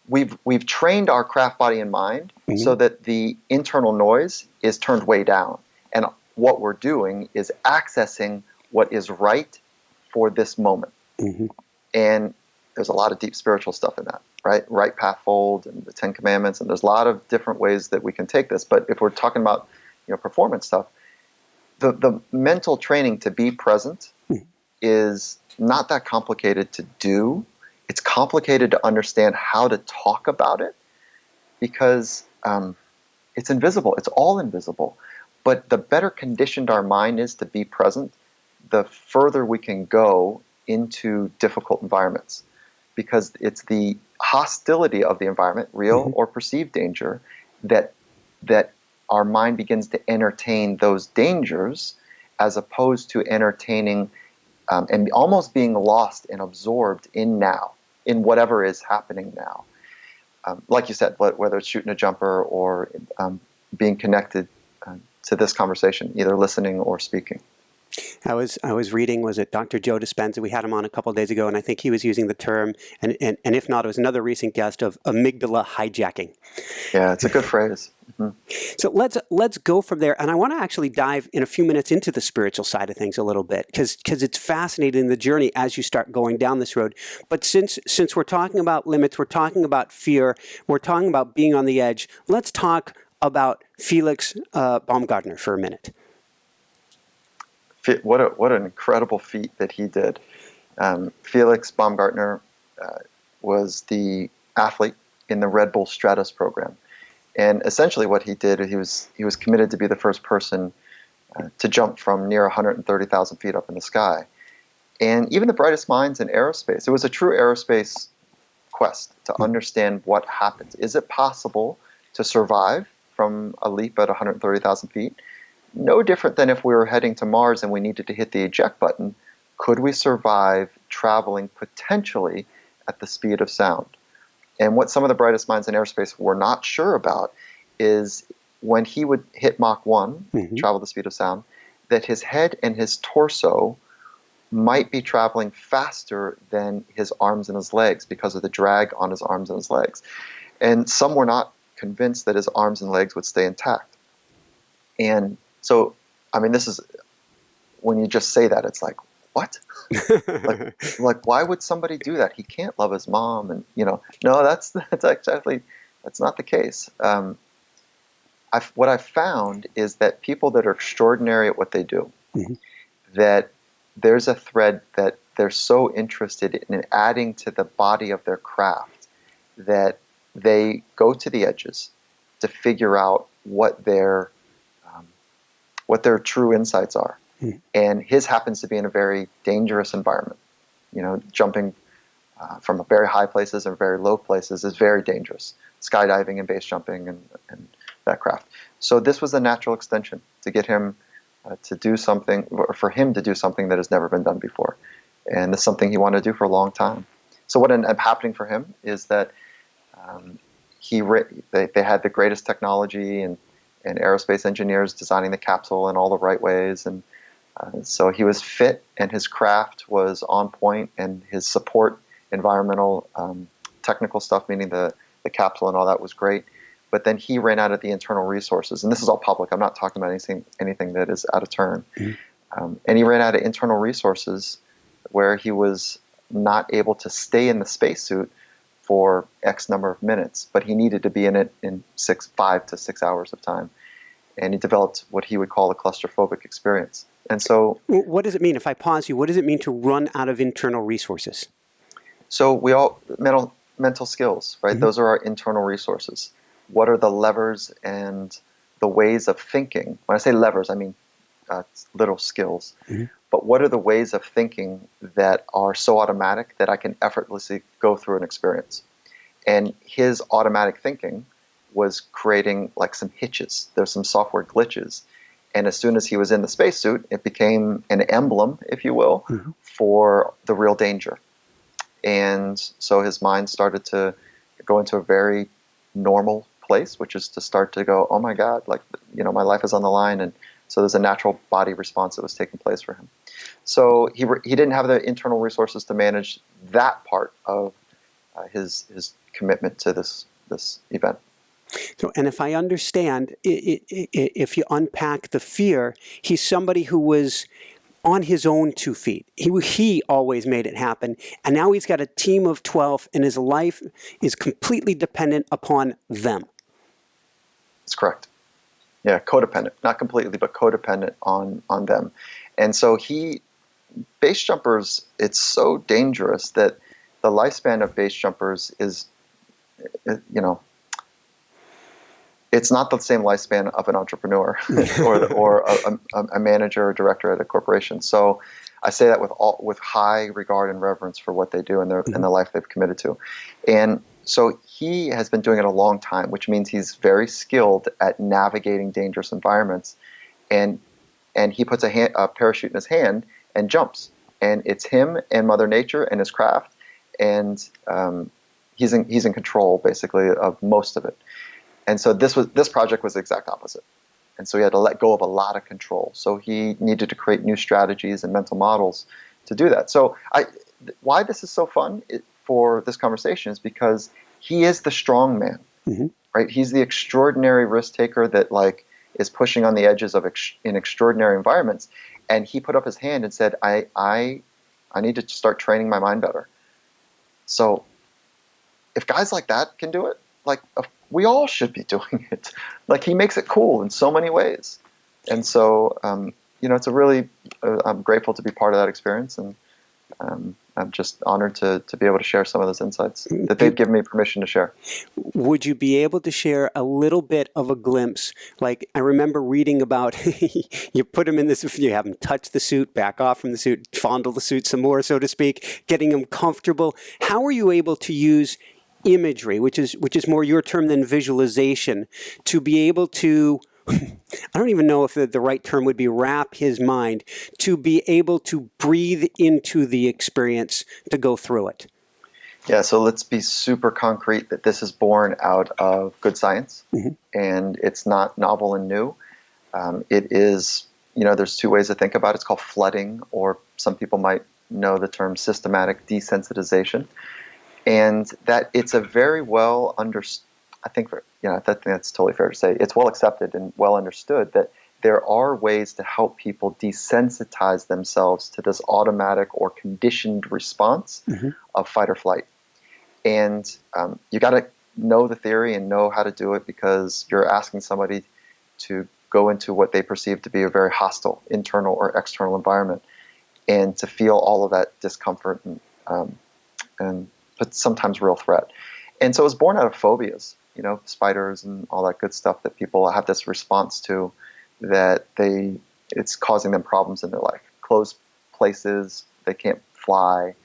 we've trained our craft body and mind mm-hmm. so that the internal noise is turned way down. And what we're doing is accessing what is right for this moment. Mm-hmm. And there's a lot of deep spiritual stuff in that, right? Right path fold and the 10 Commandments, and there's a lot of different ways that we can take this. But if we're talking about performance stuff, the mental training to be present is not that complicated to do. It's complicated to understand how to talk about it because it's invisible. It's all invisible. But the better conditioned our mind is to be present, the further we can go into difficult environments, because it's the hostility of the environment, real mm-hmm. or perceived danger, that our mind begins to entertain those dangers as opposed to entertaining and almost being lost and absorbed in now, in whatever is happening now. Like you said, whether it's shooting a jumper or being connected to this conversation, either listening or speaking. I was reading, was it Dr. Joe Dispenza? We had him on a couple of days ago, and I think he was using the term, and if not, it was another recent guest, of amygdala hijacking. Yeah, it's a good phrase. Mm-hmm. So let's go from there, and I want to actually dive in a few minutes into the spiritual side of things a little bit, because it's fascinating, the journey as you start going down this road. But since we're talking about limits, we're talking about fear, we're talking about being on the edge, let's talk about Felix Baumgartner for a minute. What an incredible feat that he did. Felix Baumgartner was the athlete in the Red Bull Stratus program. And essentially what he did, he was committed to be the first person to jump from near 130,000 feet up in the sky. And even the brightest minds in aerospace, it was a true aerospace quest to understand what happens. Is it possible to survive from a leap at 130,000 feet? no different than if we were heading to Mars and we needed to hit the eject button. Could we survive traveling potentially at the speed of sound? And what some of the brightest minds in aerospace were not sure about is when he would hit Mach 1, travel the speed of sound, that his head and his torso might be traveling faster than his arms and his legs because of the drag on his arms and his legs. And some were not convinced that his arms and legs would stay intact. And so, I mean, this is, when you just say that, it's like, what? like, why would somebody do that? He can't love his mom, and no, that's not the case. What I've found is that people that are extraordinary at what they do, that there's a thread that they're so interested in adding to the body of their craft that they go to the edges to figure out what their true insights are. And his happens to be in a very dangerous environment. Jumping from very high places and very low places is very dangerous. Skydiving and base jumping and that craft. So this was a natural extension to get him to do something, or for him to do something that has never been done before. And it's something he wanted to do for a long time. So what ended up happening for him is that they had the greatest technology and aerospace engineers designing the capsule in all the right ways, and so he was fit, and his craft was on point, and his support, environmental, technical stuff, meaning the capsule and all that, was great. But then he ran out of the internal resources, and this is all public. I'm not talking about anything that is out of turn. And he ran out of internal resources where he was not able to stay in the spacesuit for X number of minutes, but he needed to be in it in 5 to 6 hours of time. And he developed what he would call a claustrophobic experience. And so, what does it mean? If I pause you, what does it mean to run out of internal resources? So we all mental skills, right? Those are our internal resources. What are the levers and the ways of thinking? When I say levers, I mean little skills. But what are the ways of thinking that are so automatic that I can effortlessly go through an experience? And his automatic thinking was creating like some hitches. There's some software glitches. And as soon as he was in the spacesuit, it became an emblem, if you will, for the real danger. And so his mind started to go into a very normal place, which is to start to go, oh my God, my life is on the line. And so there's a natural body response that was taking place for him. So he didn't have the internal resources to manage that part of his commitment to this event. So, and if I understand, if you unpack the fear, he's somebody who was on his own 2 feet. He always made it happen, and now he's got a team of 12, and his life is completely dependent upon them. That's correct. Yeah, codependent. Not completely, but codependent on them. And so base jumpers, it's so dangerous that the lifespan of base jumpers is, it's not the same lifespan of an entrepreneur or a manager or director at a corporation. So I say that with high regard and reverence for what they do and the life they've committed to. And so he has been doing it a long time, which means he's very skilled at navigating dangerous environments. And he puts a parachute in his hand and jumps. And it's him and Mother Nature and his craft. And he's in control, basically, of most of it. And so this project was the exact opposite. And so he had to let go of a lot of control. So he needed to create new strategies and mental models to do that. So why this is so fun for this conversation is because he is the strong man, right? He's the extraordinary risk taker that is pushing on the edges of in extraordinary environments. And he put up his hand and said, I need to start training my mind better. So if guys like that can do it, we all should be doing it. He makes it cool in so many ways. And so, it's a really, I'm grateful to be part of that experience. And I'm just honored to be able to share some of those insights that they've given me permission to share. Would you be able to share a little bit of a glimpse? I remember reading about you put him in this, you have him touch the suit, back off from the suit, fondle the suit some more, so to speak, getting him comfortable. How are you able to use imagery, which is more your term than visualization, to be able to I don't even know if the right term would be wrap his mind to be able to breathe into the experience to go through it. Yeah, so let's be super concrete that this is born out of good science, and it's not novel and new. It is, there's two ways to think about it. It's called flooding, or some people might know the term systematic desensitization. And that it's a very well understood, I think that's totally fair to say. It's well accepted and well understood that there are ways to help people desensitize themselves to this automatic or conditioned response of fight or flight. And you got to know the theory and know how to do it, because you're asking somebody to go into what they perceive to be a very hostile internal or external environment, and to feel all of that discomfort and but sometimes real threat. And so it's born out of phobias, spiders and all that good stuff that people have this response to, that it's causing them problems in their life. Closed places, they can't fly.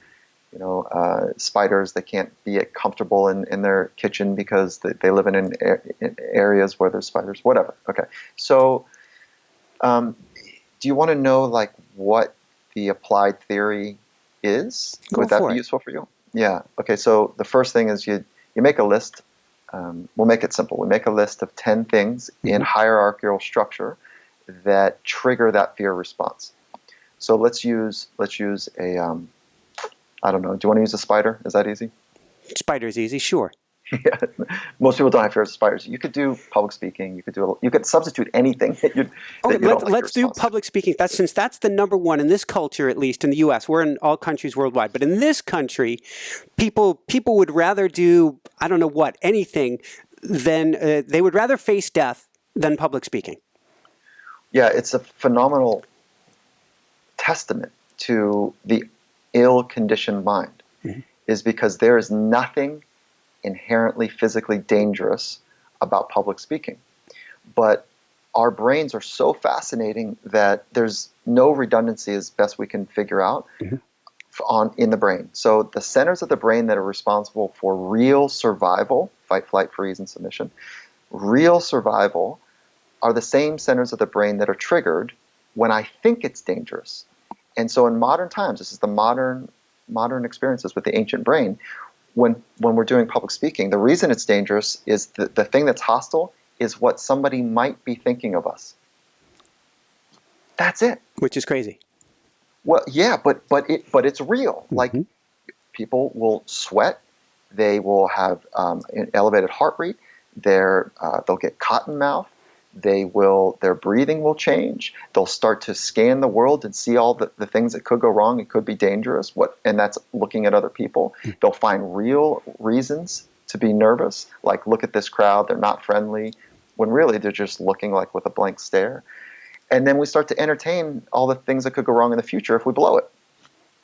Spiders, they can't be comfortable in their kitchen because they live in areas where there's spiders, whatever. Okay. So do you want to know what the applied theory is? Would that be useful for you? Yeah. Okay. So the first thing is you make a list. We'll make it simple. We make a list of 10 things in hierarchical structure that trigger that fear response. So let's use a I don't know. Do you want to use a spider? Is that easy? Spider's easy, sure. Yeah. Most people don't have fear of spiders. You could do public speaking. You could substitute anything that you. Let's do public speaking. Since that's the number one in this culture, at least in the U.S. We're in all countries worldwide, but in this country, people would rather do anything than they would rather face death than public speaking. Yeah, it's a phenomenal testament to the ill-conditioned mind, is because there is nothing inherently physically dangerous about public speaking. But our brains are so fascinating that there's no redundancy, as best we can figure out, in the brain. So the centers of the brain that are responsible for real survival, fight, flight, freeze, and submission, real survival, are the same centers of the brain that are triggered when I think it's dangerous. And so in modern times, this is the modern experiences with the ancient brain, when we're doing public speaking, the reason it's dangerous is the thing that's hostile is what somebody might be thinking of us. That's it. Which is crazy. Well, yeah, but it's real. Like, people will sweat, they will have an elevated heart rate, they'll get cotton mouth, their breathing will change. They'll start to scan the world and see all the things that could go wrong. It could be dangerous. And that's looking at other people. They'll find real reasons to be nervous. Like, look at this crowd. They're not friendly. When really they're just looking with a blank stare. And then we start to entertain all the things that could go wrong in the future if we blow it.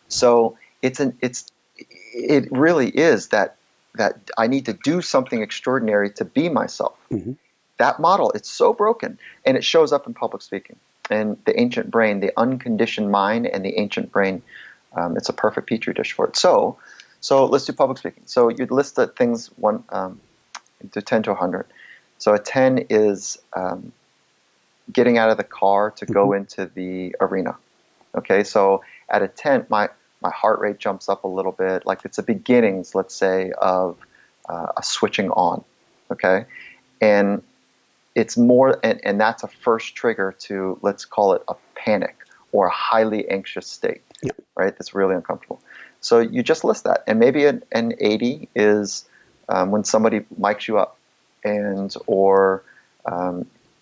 So it really is that I need to do something extraordinary to be myself. That model, it's so broken, and it shows up in public speaking. And the ancient brain, the unconditioned mind, and the ancient brain, it's a perfect petri dish for it. So let's do public speaking. So you'd list the things to 10 to 100. So a 10 is getting out of the car to go into the arena. Okay, so at a 10, my heart rate jumps up a little bit. Like, it's the beginnings, let's say, of a switching on. Okay, and it's more, and that's a first trigger to, let's call it a panic or a highly anxious state, right? That's really uncomfortable. So you just list that. And maybe an 80 is when somebody mics you up, or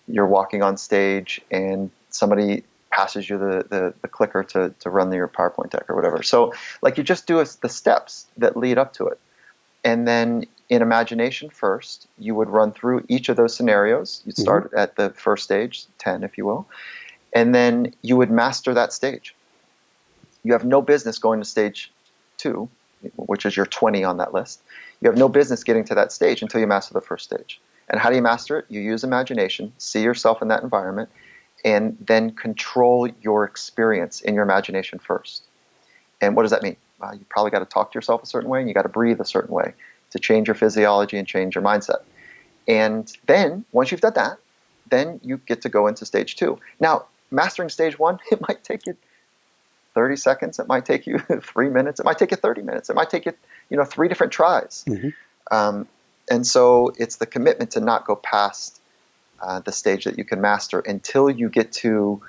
you're walking on stage and somebody passes you the clicker to run your PowerPoint deck or whatever. So you just do the steps that lead up to it. And then in imagination first, you would run through each of those scenarios. You'd start at the first stage, 10 if you will, and then you would master that stage. You have no business going to stage 2, which is your 20 on that list. You have no business getting to that stage until you master the first stage. And how do you master it? You use imagination, see yourself in that environment, and then control your experience in your imagination first. And what does that mean? You probably got to talk to yourself a certain way, and you got to breathe a certain way to change your physiology and change your mindset. And then, once you've done that, then you get to go into stage 2. Now, mastering stage 1, it might take you 30 seconds. It might take you 3 minutes. It might take you 30 minutes. It might take you, 3 different tries. And so it's the commitment to not go past the stage that you can master until you get to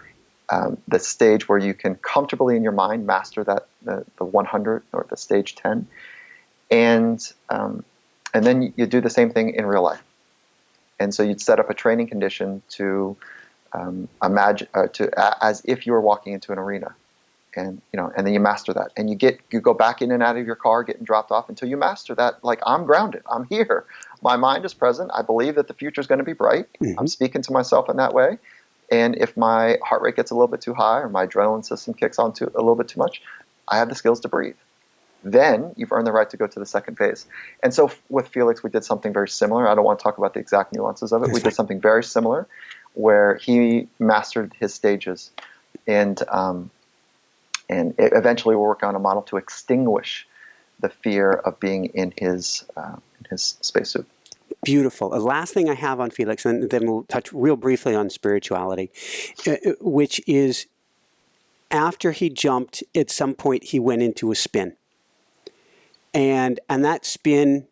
the stage where you can comfortably in your mind master that the 100 or the stage 10, and then you do the same thing in real life. And so you'd set up a training condition to imagine as if you were walking into an arena, and then you master that, and you go back in and out of your car, getting dropped off until you master that. Like, I'm grounded, I'm here, my mind is present, I believe that the future is going to be bright. I'm speaking to myself in that way. And if my heart rate gets a little bit too high or my adrenaline system kicks on a little bit too much, I have the skills to breathe. Then you've earned the right to go to the second phase. And so with Felix, we did something very similar. I don't want to talk about the exact nuances of it. We did something very similar where he mastered his stages. And eventually we're working on a model to extinguish the fear of being in his spacesuit. Beautiful. The last thing I have on Felix, and then we'll touch real briefly on spirituality, which is after he jumped, at some point he went into a spin. And that spin,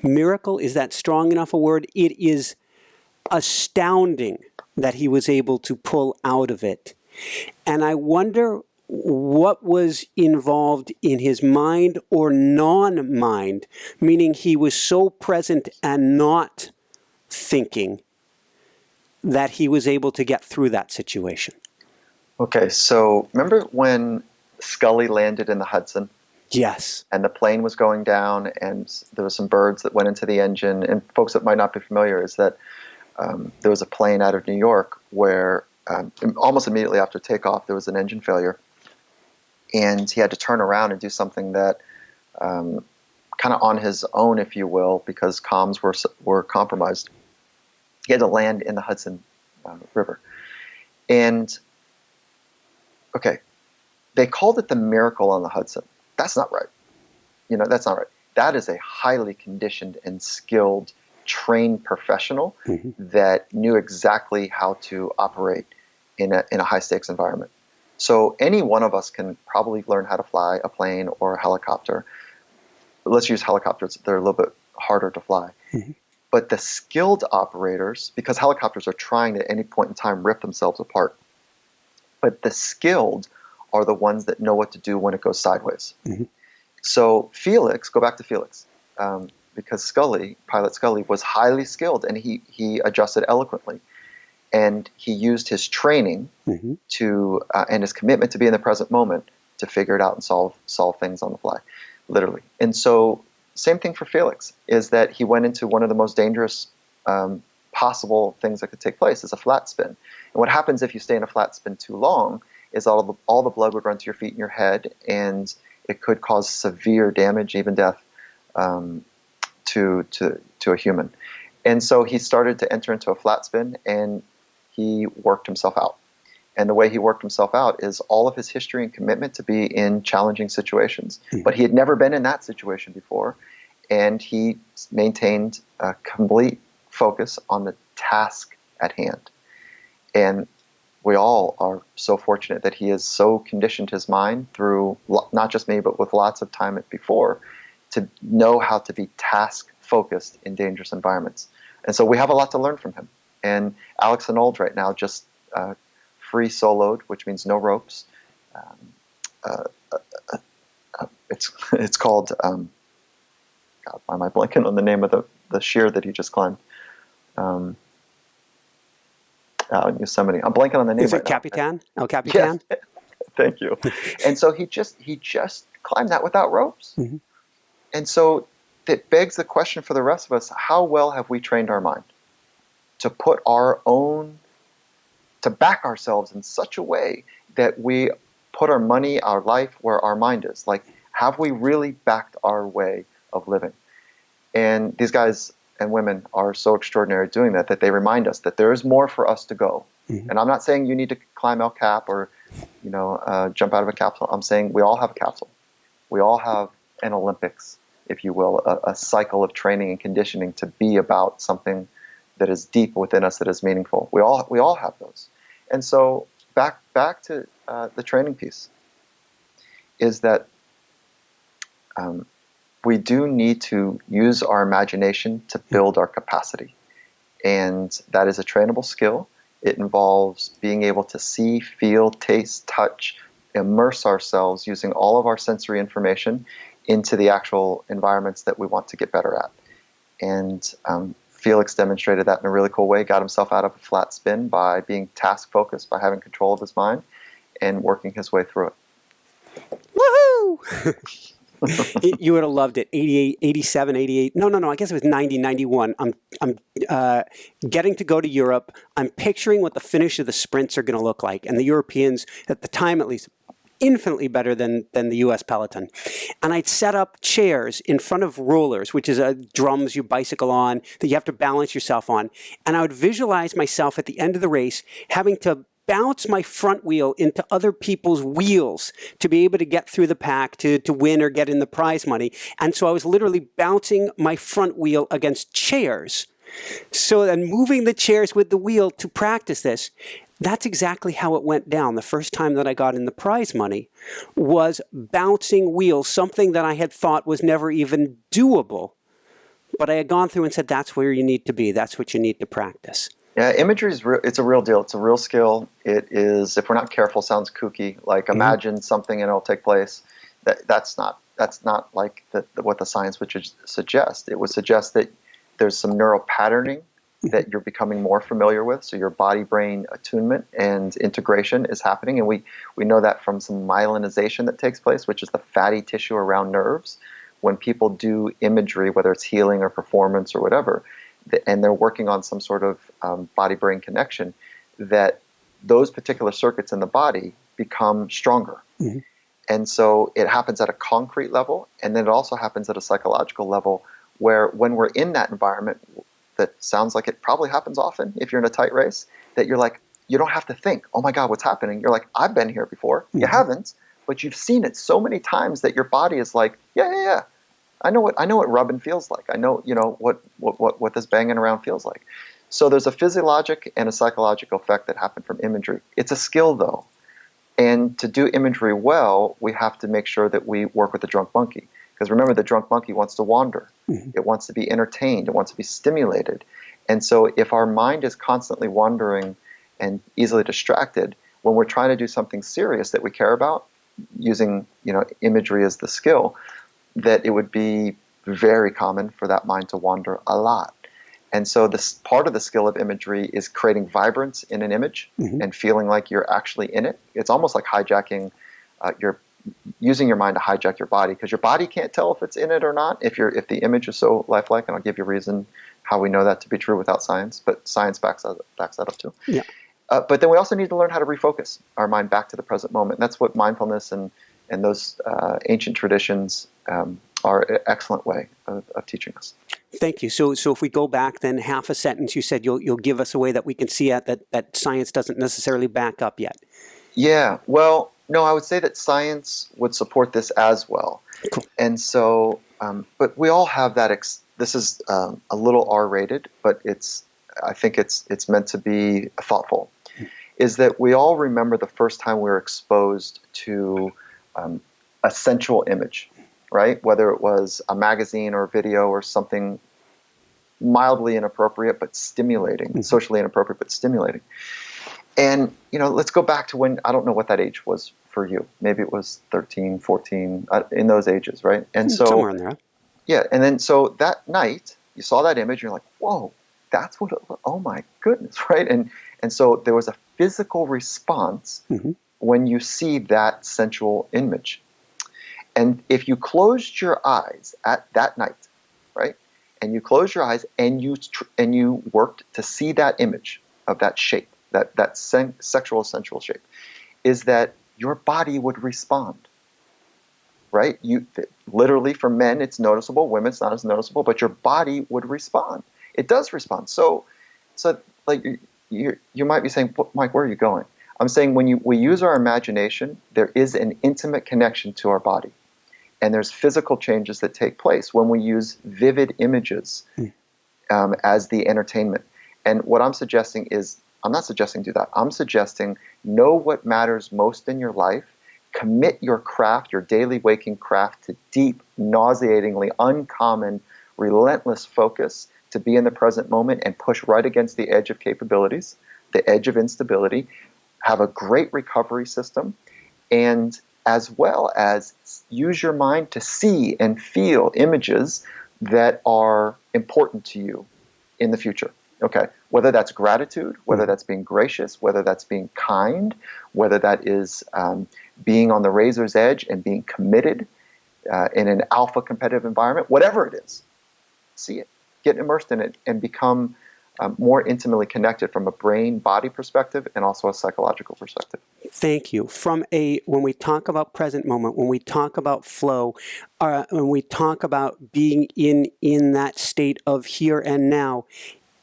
miracle, is that strong enough a word? It is astounding that he was able to pull out of it. And I wonder what was involved in his mind or non-mind, meaning he was so present and not thinking that he was able to get through that situation. Okay, so remember when Scully landed in the Hudson? Yes. And the plane was going down, and there were some birds that went into the engine. And folks that might not be familiar is that there was a plane out of New York where almost immediately after takeoff there was an engine failure. And he had to turn around and do something that kind of on his own, if you will, because comms were compromised. He had to land in the Hudson River. And, okay, they called it the miracle on the Hudson. That's not right. That's not right. That is a highly conditioned and skilled, trained professional that knew exactly how to operate in a high-stakes environment. So any one of us can probably learn how to fly a plane or a helicopter. Let's use helicopters. They're a little bit harder to fly. But the skilled operators, because helicopters are trying to at any point in time rip themselves apart, but the skilled are the ones that know what to do when it goes sideways. So Felix, go back to Felix, because Pilot Scully, was highly skilled, and he adjusted eloquently. And he used his training to and his commitment to be in the present moment to figure it out and solve things on the fly, literally. And so, same thing for Felix, is that he went into one of the most dangerous possible things that could take place, is a flat spin. And what happens if you stay in a flat spin too long is all the blood would run to your feet and your head, and it could cause severe damage, even death, to a human. And so he started to enter into a flat spin, and he worked himself out. And the way he worked himself out is all of his history and commitment to be in challenging situations. But he had never been in that situation before, and he maintained a complete focus on the task at hand. And we all are so fortunate that he has so conditioned his mind through, not just me, but with lots of time before, to know how to be task-focused in dangerous environments. And so we have a lot to learn from him. And Alex Honnold right now just free soloed, which means no ropes. It's called, God, why am I blanking on the name of the sheer that he just climbed? In Yosemite. I'm blanking on the name. Is it Capitan? El Capitan? Yes. Thank you. And so he just climbed that without ropes. And so it begs the question for the rest of us: how well have we trained our mind to put to back ourselves in such a way that we put our money, our life, where our mind is? Like, have we really backed our way of living? And these guys and women are so extraordinary at doing that they remind us that there is more for us to go. And I'm not saying you need to climb El Cap or, jump out of a capsule. I'm saying we all have a capsule. We all have an Olympics. if you will, a cycle of training and conditioning to be about something that is deep within us, that is meaningful. We all have those. And so back to the training piece is that we do need to use our imagination to build our capacity. And that is a trainable skill. It involves being able to see, feel, taste, touch, immerse ourselves using all of our sensory information into the actual environments that we want to get better at. And Felix demonstrated that in a really cool way, got himself out of a flat spin by being task-focused, by having control of his mind and working his way through it. Woohoo! You would have loved it. 88, 87, 88. No. I guess it was 90, 91. I'm getting to go to Europe. I'm picturing what the finish of the sprints are going to look like. And the Europeans, at the time at least, infinitely better than the U.S. peloton. And I'd set up chairs in front of rollers, which is drums you bicycle on that you have to balance yourself on. And I would visualize myself at the end of the race having to bounce my front wheel into other people's wheels to be able to get through the pack to win or get in the prize money. And so I was literally bouncing my front wheel against chairs. So then moving the chairs with the wheel to practice this. That's exactly how it went down. The first time that I got in the prize money was bouncing wheels, something that I had thought was never even doable. But I had gone through and said, that's where you need to be. That's what you need to practice. Yeah, imagery is real. It's a real deal. It's a real skill. It is, if we're not careful, sounds kooky. Like imagine something and it'll take place. That's not like what the science would suggest. It would suggest that there's some neural patterning that you're becoming more familiar with. So your body-brain attunement and integration is happening. And we know that from some myelinization that takes place, which is the fatty tissue around nerves. When people do imagery, whether it's healing or performance or whatever, and they're working on some sort of body-brain connection, that those particular circuits in the body become stronger. Mm-hmm. And so it happens at a concrete level, and then it also happens at a psychological level, where when we're in that environment, that sounds like it probably happens often if you're in a tight race, that you're like, you don't have to think, oh my God, what's happening? You're like, I've been here before. Mm-hmm. You haven't, but you've seen it so many times that your body is like, yeah. I know what rubbing feels like. I know, what this banging around feels like. So there's a physiologic and a psychological effect that happen from imagery. It's a skill though. And to do imagery well, we have to make sure that we work with the drunk monkey. Because remember, the drunk monkey wants to wander. Mm-hmm. It wants to be entertained. It wants to be stimulated. And so if our mind is constantly wandering and easily distracted, when we're trying to do something serious that we care about, using imagery as the skill, that it would be very common for that mind to wander a lot. And so this part of the skill of imagery is creating vibrance in an image mm-hmm. and feeling like you're actually in it. It's almost like hijacking using your mind to hijack your body, because your body can't tell if it's in it or not if the image is so lifelike. And I'll give you a reason how we know that to be true without science, but science backs that up too. Yeah. But then we also need to learn how to refocus our mind back to the present moment. And that's what mindfulness and those ancient traditions are an excellent way of teaching us. Thank you. So if we go back then half a sentence, you said you'll give us a way that we can see that science doesn't necessarily back up yet. Yeah. Well, no, I would say that science would support this as well. Cool. And so, but we all have that. This is a little R-rated, but I think it's meant to be thoughtful. Is that we all remember the first time we were exposed to a sensual image, right? Whether it was a magazine or a video or something mildly inappropriate but stimulating, mm-hmm. socially inappropriate but stimulating. And, let's go back to when, I don't know what that age was for you. Maybe it was 13, 14, in those ages, right? And so, somewhere in there. Yeah, and then so that night, you saw that image, and you're like, whoa, that's what, oh my goodness, right? And so there was a physical response mm-hmm. when you see that sensual image. And if you closed your eyes at that night, right, and you closed your eyes and you worked to see that image of that shape, that sexual sensual shape, is that your body would respond, right? Literally for men it's noticeable, women it's not as noticeable, but your body would respond. It does respond. So like you might be saying, Mike, where are you going? I'm saying when we use our imagination, there is an intimate connection to our body. And there's physical changes that take place when we use vivid images as the entertainment. And what I'm suggesting is, I'm not suggesting do that. I'm suggesting know what matters most in your life. Commit your craft, your daily waking craft, to deep, nauseatingly uncommon, relentless focus to be in the present moment and push right against the edge of capabilities, the edge of instability. Have a great recovery system, and as well as use your mind to see and feel images that are important to you in the future. Okay, whether that's gratitude, whether that's being gracious, whether that's being kind, whether that is being on the razor's edge and being committed in an alpha competitive environment, whatever it is, see it, get immersed in it, and become more intimately connected from a brain-body perspective and also a psychological perspective. Thank you. When we talk about present moment, when we talk about flow, when we talk about being in that state of here and now,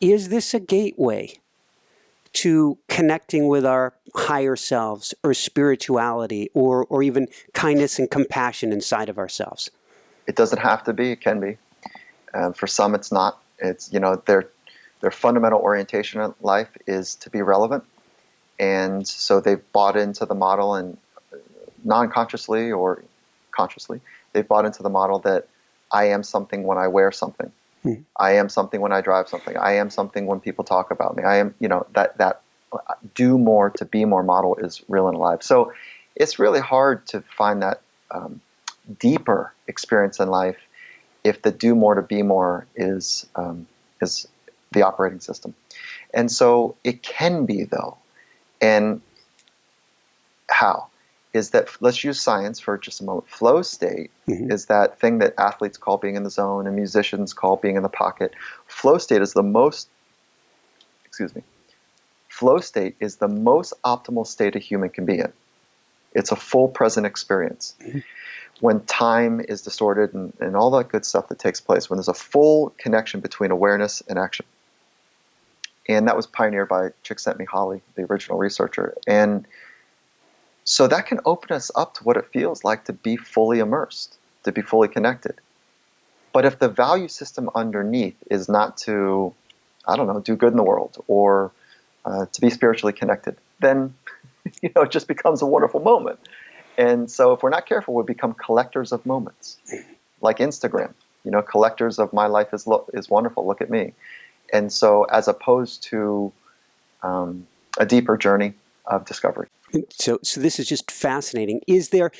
is this a gateway to connecting with our higher selves or spirituality or even kindness and compassion inside of ourselves? It doesn't have to be. It can be. For some, it's not. It's, their fundamental orientation in life is to be relevant. And so they've bought into the model, and non-consciously or consciously, they've bought into the model that I am something when I wear something. I am something when I drive something. I am something when people talk about me. I am, that do more to be more model is real and alive. So it's really hard to find that deeper experience in life if the do more to be more is the operating system. And so it can be, though. And how? Is that, let's use science for just a moment. Flow state is that thing that athletes call being in the zone and musicians call being in the pocket. Flow state is the most optimal state a human can be in. It's a full present experience. When time is distorted and all that good stuff that takes place, when there's a full connection between awareness and action. And that was pioneered by Csikszentmihalyi, the original researcher. And so that can open us up to what it feels like to be fully immersed, to be fully connected. But if the value system underneath is not to, do good in the world or to be spiritually connected, then it just becomes a wonderful moment. And so if we're not careful, we become collectors of moments, like Instagram. Collectors of my life is wonderful. Look at me. And so, as opposed to a deeper journey of discovery. So this is just fascinating. Is there,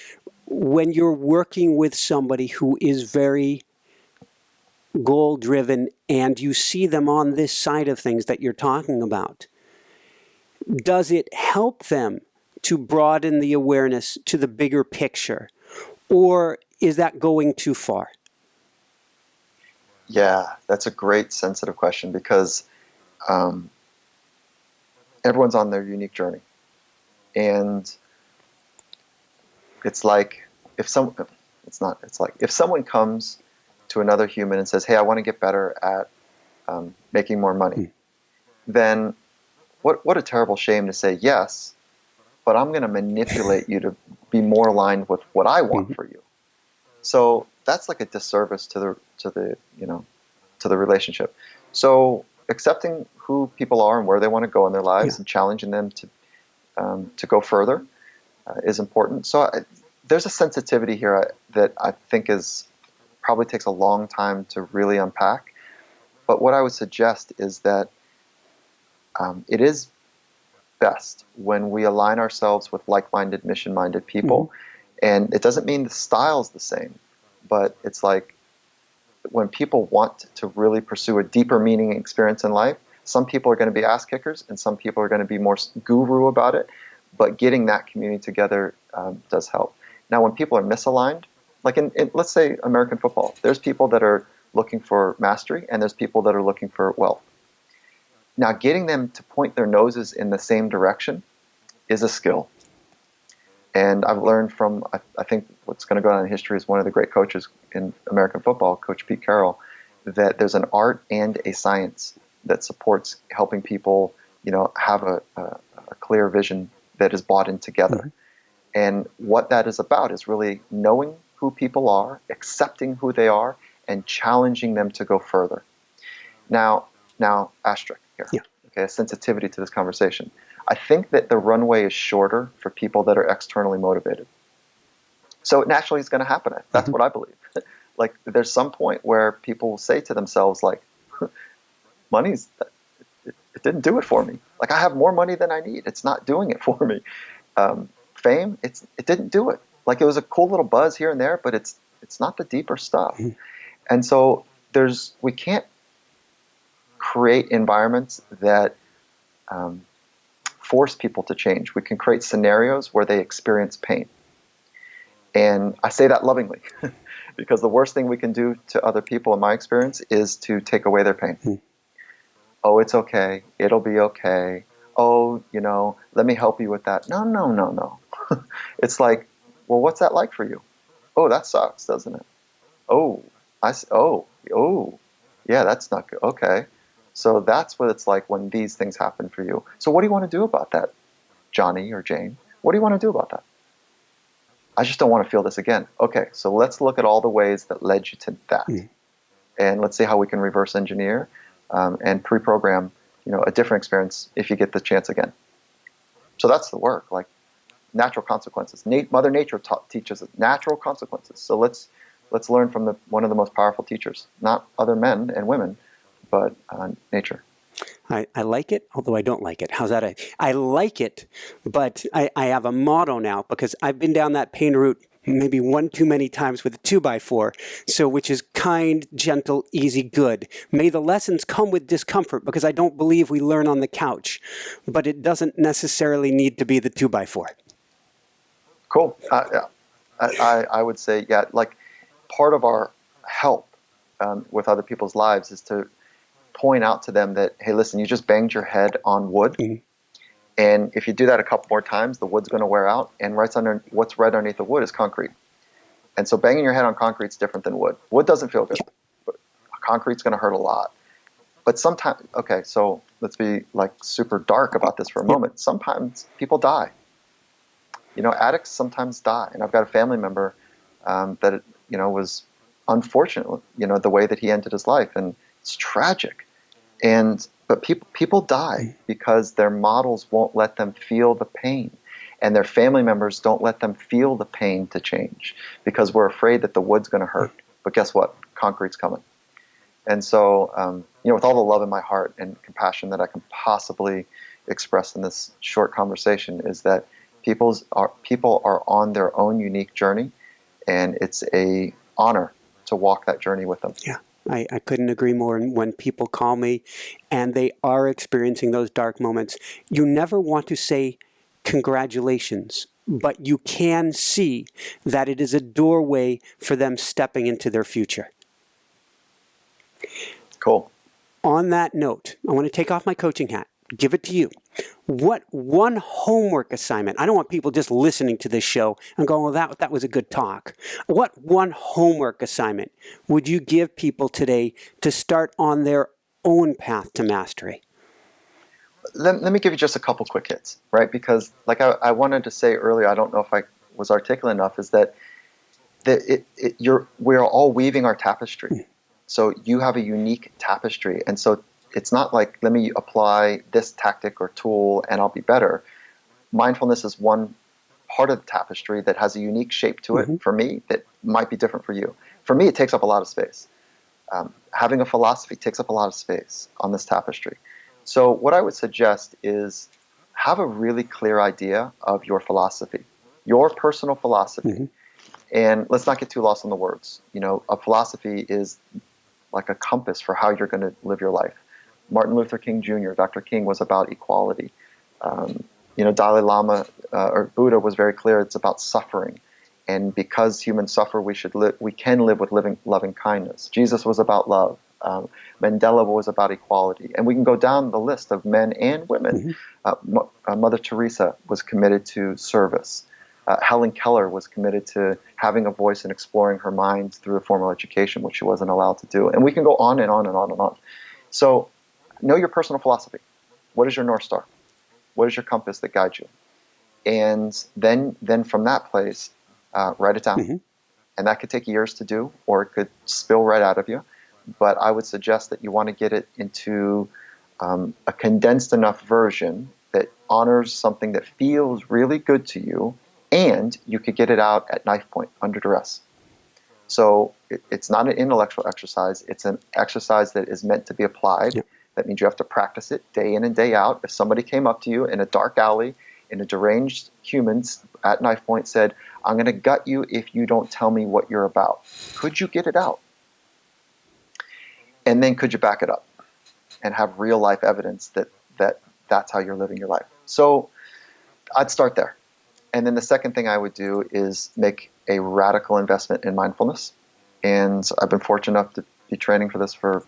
when you're working with somebody who is very goal-driven and you see them on this side of things that you're talking about, does it help them to broaden the awareness to the bigger picture? Or is that going too far? Yeah, that's a great sensitive question because everyone's on their unique journey. And it's like if someone comes to another human and says, "Hey, I want to get better at making more money," then what a terrible shame to say yes, but I'm going to manipulate you to be more aligned with what I want for you. So that's like a disservice to the relationship. So accepting who people are and where they want to go in their lives and challenging them to go further is important. So there's a sensitivity here that I think probably takes a long time to really unpack. But what I would suggest is that it is best when we align ourselves with like-minded, mission-minded people. And it doesn't mean the style's the same, but it's like when people want to really pursue a deeper meaning experience in life, some people are going to be ass kickers and some people are going to be more guru about it. But getting that community together does help. Now, when people are misaligned, like in let's say American football, there's people that are looking for mastery and there's people that are looking for wealth. Now, getting them to point their noses in the same direction is a skill. And I've learned from, I think what's going to go down in history is one of the great coaches in American football, Coach Carroll, that there's an art and a science that supports helping people, have a clear vision that is bought in together. And what that is about is really knowing who people are, accepting who they are, and challenging them to go further. Now, asterisk here. Yeah. Okay, a sensitivity to this conversation. I think that the runway is shorter for people that are externally motivated. So naturally it's going to happen. That's what I believe. Like, there's some point where people will say to themselves, like, money's, it didn't do it for me. Like, I have more money than I need. It's not doing it for me. Fame, it didn't do it. Like, it was a cool little buzz here and there, but it's not the deeper stuff. And so we can't create environments that force people to change. We can create scenarios where they experience pain. And I say that lovingly, because the worst thing we can do to other people, in my experience, is to take away their pain. Oh, it's okay. It'll be okay. Oh, let me help you with that. No. It's like, well, what's that like for you? Oh, that sucks, doesn't it? Oh, yeah, that's not good. Okay. So that's what it's like when these things happen for you. So what do you want to do about that, Johnny or Jane? What do you want to do about that? I just don't want to feel this again. Okay, so let's look at all the ways that led you to that. And let's see how we can reverse engineer and pre-program, a different experience if you get the chance again. So that's the work, like natural consequences. Mother Nature teaches us natural consequences. So let's learn from one of the most powerful teachers, not other men and women, but nature. I like it, although I don't like it. How's that? I like it, but I have a motto now, because I've been down that pain route maybe one too many times with a 2x4. So, which is kind, gentle, easy, good. May the lessons come with discomfort, because I don't believe we learn on the couch, but it doesn't necessarily need to be the 2x4. Cool. Yeah. I would say, yeah, like part of our help with other people's lives is to point out to them that, hey, listen, you just banged your head on wood. And if you do that a couple more times, the wood's going to wear out. And what's right underneath the wood is concrete. And so banging your head on concrete is different than wood. Wood doesn't feel good, but concrete's going to hurt a lot. But sometimes, okay, so let's be like super dark about this for a moment. Sometimes people die. Addicts sometimes die. And I've got a family member that, was unfortunate, the way that he ended his life. And it's tragic. But people die because their models won't let them feel the pain, and their family members don't let them feel the pain to change, because we're afraid that the wood's going to hurt. But guess what? Concrete's coming. And so, with all the love in my heart and compassion that I can possibly express in this short conversation, is that people are on their own unique journey, and it's a honor to walk that journey with them. Yeah. I couldn't agree more. And when people call me and they are experiencing those dark moments, you never want to say congratulations, but you can see that it is a doorway for them stepping into their future. Cool. On that note, I want to take off my coaching hat, give it to you. What one homework assignment, I don't want people just listening to this show and going, well, that was a good talk. What one homework assignment would you give people today to start on their own path to mastery? Let me give you just a couple quick hits, right? Because like I wanted to say earlier, I don't know if I was articulate enough, is that we're all weaving our tapestry. So you have a unique tapestry. And so it's not like, let me apply this tactic or tool and I'll be better. Mindfulness is one part of the tapestry that has a unique shape to it for me that might be different for you. For me, it takes up a lot of space. Having a philosophy takes up a lot of space on this tapestry. So what I would suggest is have a really clear idea of your philosophy, your personal philosophy. And let's not get too lost in the words. A philosophy is like a compass for how you're going to live your life. Martin Luther King Jr., Dr. King was about equality. Dalai Lama or Buddha was very clear. It's about suffering. And because humans suffer, we can live with loving kindness. Jesus was about love. Mandela was about equality. And we can go down the list of men and women. Mother Teresa was committed to service. Helen Keller was committed to having a voice and exploring her mind through a formal education, which she wasn't allowed to do. And we can go on and on and on and on. So know your personal philosophy. What is your North Star? What is your compass that guides you? And then from that place, write it down. And that could take years to do, or it could spill right out of you. But I would suggest that you want to get it into a condensed enough version that honors something that feels really good to you, and you could get it out at knife point, under duress. So it's not an intellectual exercise. It's an exercise that is meant to be applied. Yep. That means you have to practice it day in and day out. If somebody came up to you in a dark alley, in a deranged human at knife point, said, I'm going to gut you if you don't tell me what you're about, could you get it out? And then could you back it up and have real life evidence that that's how you're living your life? So I'd start there. And then the second thing I would do is make a radical investment in mindfulness. And I've been fortunate enough to be training for this for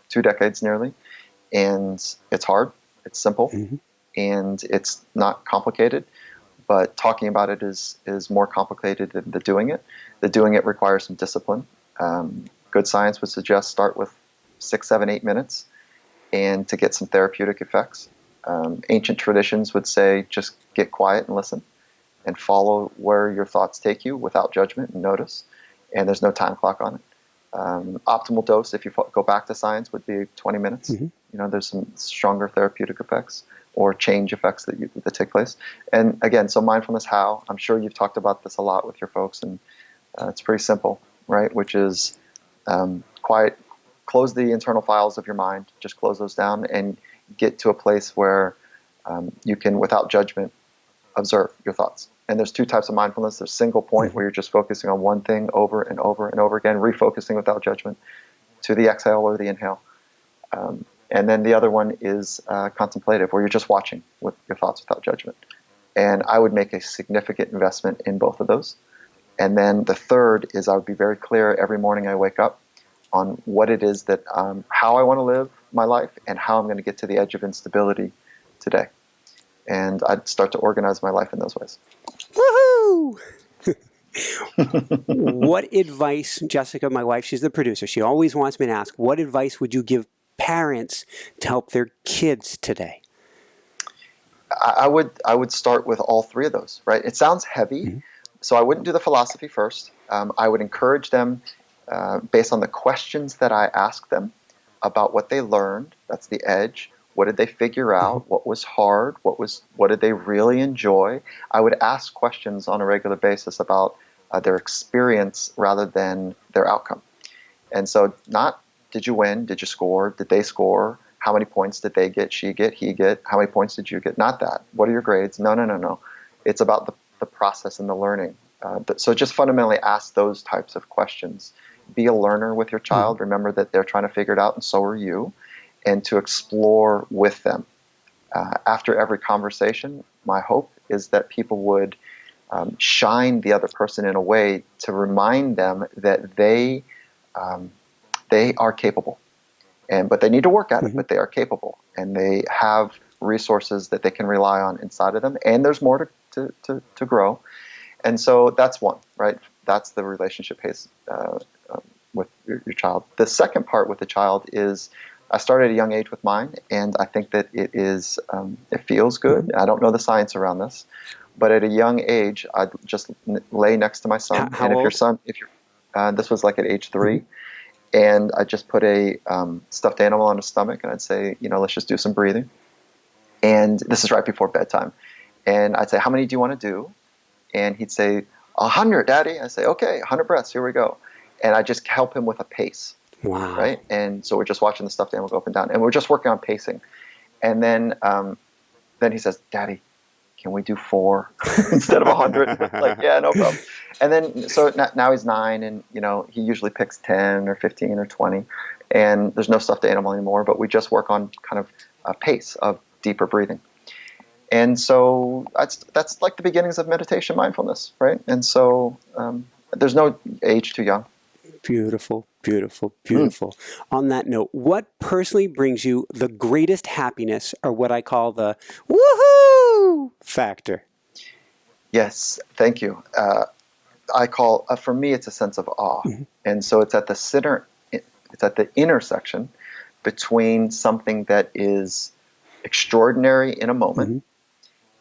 2 decades nearly. And it's hard, it's simple, and it's not complicated. But talking about it is more complicated than the doing it. The doing it requires some discipline. Good science would suggest start with 6, 7, 8 minutes, and to get some therapeutic effects. Ancient traditions would say just get quiet and listen, and follow where your thoughts take you without judgment, and notice. And there's no time clock on it. Optimal dose, if you go back to science, would be 20 minutes. There's some stronger therapeutic effects or change effects that take place. And again, so mindfulness, how? I'm sure you've talked about this a lot with your folks, and it's pretty simple, right? Which is quiet, close the internal files of your mind, just close those down, and get to a place where you can, without judgment, observe your thoughts. And there's 2 types of mindfulness. There's single point, where you're just focusing on one thing over and over and over again, refocusing without judgment to the exhale or the inhale. And then the other one is contemplative, where you're just watching with your thoughts without judgment. And I would make a significant investment in both of those. And then the third is I would be very clear every morning I wake up on what it is that, how I want to live my life and how I'm going to get to the edge of instability today. And I'd start to organize my life in those ways. Woohoo! What advice, Jessica, my wife, she's the producer, she always wants me to ask, what advice would you give parents to help their kids today? I would start with all 3 of those, right? It sounds heavy, so I wouldn't do the philosophy first. I would encourage them, based on the questions that I ask them about what they learned, that's the edge. What did they figure out? What was hard? What did they really enjoy? I would ask questions on a regular basis about their experience rather than their outcome. And so not did you win? Did you score? Did they score? How many points did they get? She get? He get? How many points did you get? Not that. What are your grades? No. It's about the process and the learning. So just fundamentally ask those types of questions. Be a learner with your child. Remember that they're trying to figure it out, and so are you. And to explore with them. After every conversation, my hope is that people would shine the other person in a way to remind them that they are capable. But they need to work at it, but they are capable. And they have resources that they can rely on inside of them. And there's more to grow. And so that's one, right? That's the relationship pace with your child. The second part with the child is, I started at a young age with mine, and I think that it feels good. I don't know the science around this, but at a young age, I'd just lay next to my son. How old? This was like at age 3, and I just put a stuffed animal on his stomach, and I'd say, let's just do some breathing. And this is right before bedtime. And I'd say, how many do you want to do? And he'd say, 100, Daddy. I say, okay, 100 breaths, here we go. And I just help him with a pace. Wow. Right? And so we're just watching the stuffed animal go up and down, and we're just working on pacing. And then he says, Daddy, can we do 4 instead of 100? Like, yeah, no problem. And then, so now he's 9, and, he usually picks 10 or 15 or 20, and there's no stuffed animal anymore, but we just work on kind of a pace of deeper breathing. And so that's like the beginnings of meditation mindfulness, right? And so there's no age too young. Beautiful, beautiful, beautiful. On that note, what personally brings you the greatest happiness, or what I call the woohoo factor? Yes, thank you. I call, for me, it's a sense of awe. And so it's at the center, it's at the intersection between something that is extraordinary in a moment,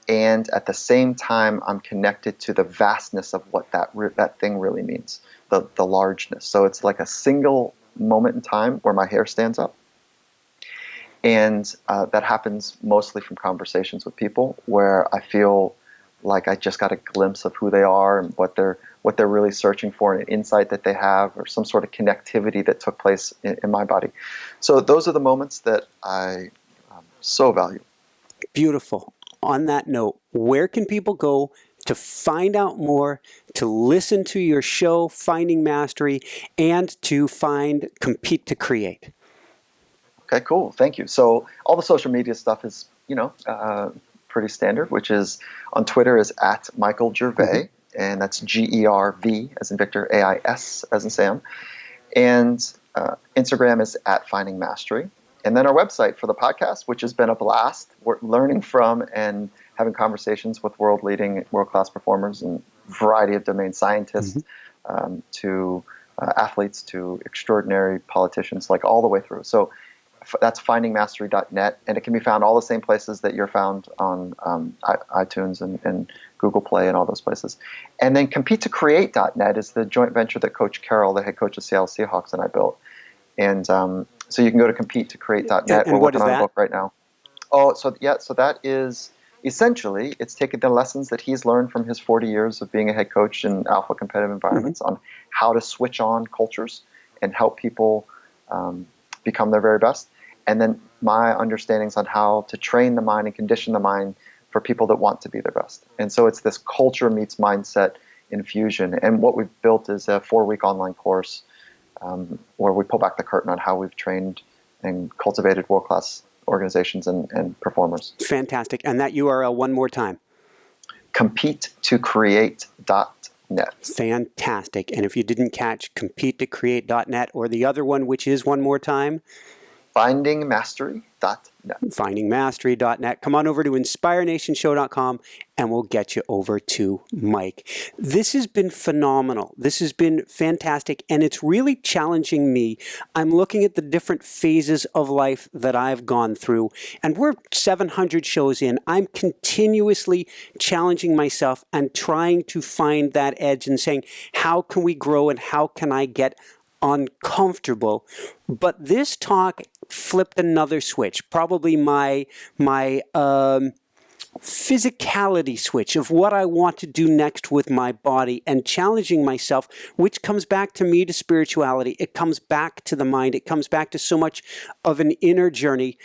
and at the same time, I'm connected to the vastness of what that thing really means. the largeness. So it's like a single moment in time where my hair stands up. And that happens mostly from conversations with people where I feel like I just got a glimpse of who they are and what they're really searching for, and an insight that they have, or some sort of connectivity that took place in my body. So those are the moments that I so value. Beautiful. On that note, where can people go to find out more, to listen to your show, Finding Mastery, and to find Compete to Create? Okay, cool. Thank you. So all the social media stuff is, pretty standard, which is on Twitter is at Michael Gervais, and that's Gerv as in Victor, AIS as in Sam. And Instagram is at Finding Mastery. And then our website for the podcast, which has been a blast. We're learning from and having conversations with world-leading, world-class performers and a variety of domain scientists to athletes to extraordinary politicians, like all the way through. So that's findingmastery.net, and it can be found all the same places that you're found on iTunes and Google Play and all those places. And then competetocreate.net is the joint venture that Coach Carroll, the head coach of Seattle Seahawks, and I built. And so you can go to competetocreate.net. And we're what working is on that? a book right now. Oh, so that is essentially, it's taken the lessons that he's learned from his 40 years of being a head coach in alpha competitive environments on how to switch on cultures and help people become their very best. And then my understandings on how to train the mind and condition the mind for people that want to be their best. And so it's this culture meets mindset infusion. And what we've built is a 4-week online course where we pull back the curtain on how we've trained and cultivated world-class organizations and performers. Fantastic. And that URL one more time. competetocreate.net. Fantastic. And if you didn't catch competetocreate.net or the other one, which is one more time, findingmastery.net. findingmastery.net. Come on over to inspirenationshow.com and we'll get you over to Mike. This has been phenomenal. This has been fantastic, and it's really challenging me. I'm looking at the different phases of life that I've gone through, and we're 700 shows in. I'm continuously challenging myself and trying to find that edge and saying, how can we grow and how can I get uncomfortable? But this talk flipped another switch, probably my physicality switch of what I want to do next with my body and challenging myself, which comes back to me to spirituality. It comes back to the mind. It comes back to so much of an inner journey.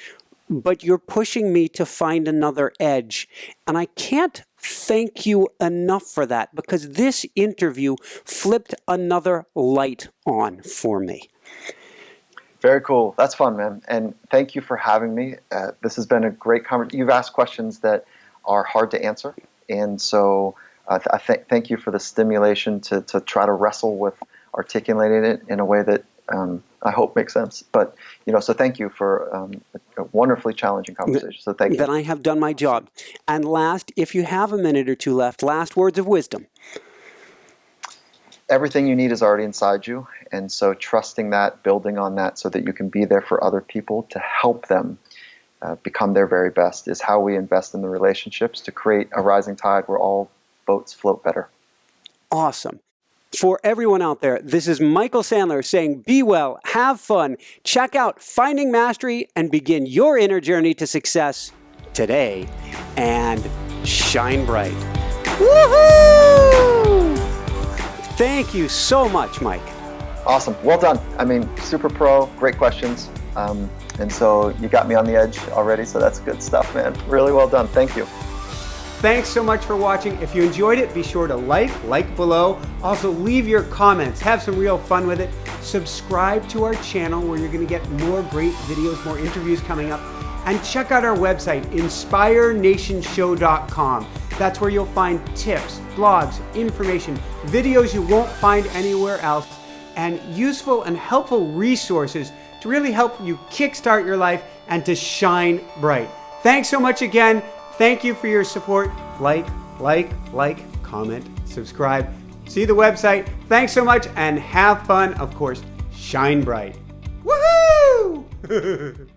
But you're pushing me to find another edge. And I can't thank you enough for that, because this interview flipped another light on for me. Very cool. That's fun, man. And thank you for having me. This has been a great conversation. You've asked questions that are hard to answer. And so I thank you for the stimulation to try to wrestle with articulating it in a way that I hope makes sense. But, so thank you for a wonderfully challenging conversation. So thank you. Then I have done my job. And last, if you have a minute or two left, last words of wisdom. Everything you need is already inside you. And so trusting that, building on that so that you can be there for other people to help them become their very best is how we invest in the relationships to create a rising tide where all boats float better. Awesome. For everyone out there, this is Michael Sandler saying, be well, have fun, check out Finding Mastery, and begin your inner journey to success today, and shine bright. Woohoo! Thank you so much, Mike. Awesome. Well done. Super pro, great questions. And so you got me on the edge already, so that's good stuff, man. Really well done. Thank you. Thanks so much for watching. If you enjoyed it, be sure to like below. Also, leave your comments. Have some real fun with it. Subscribe to our channel where you're going to get more great videos, more interviews coming up. And check out our website, inspirenationshow.com. That's where you'll find tips, blogs, information, videos you won't find anywhere else, and useful and helpful resources to really help you kickstart your life and to shine bright. Thanks so much again. Thank you for your support. Like, comment, subscribe. See the website. Thanks so much and have fun. Of course, shine bright. Woohoo!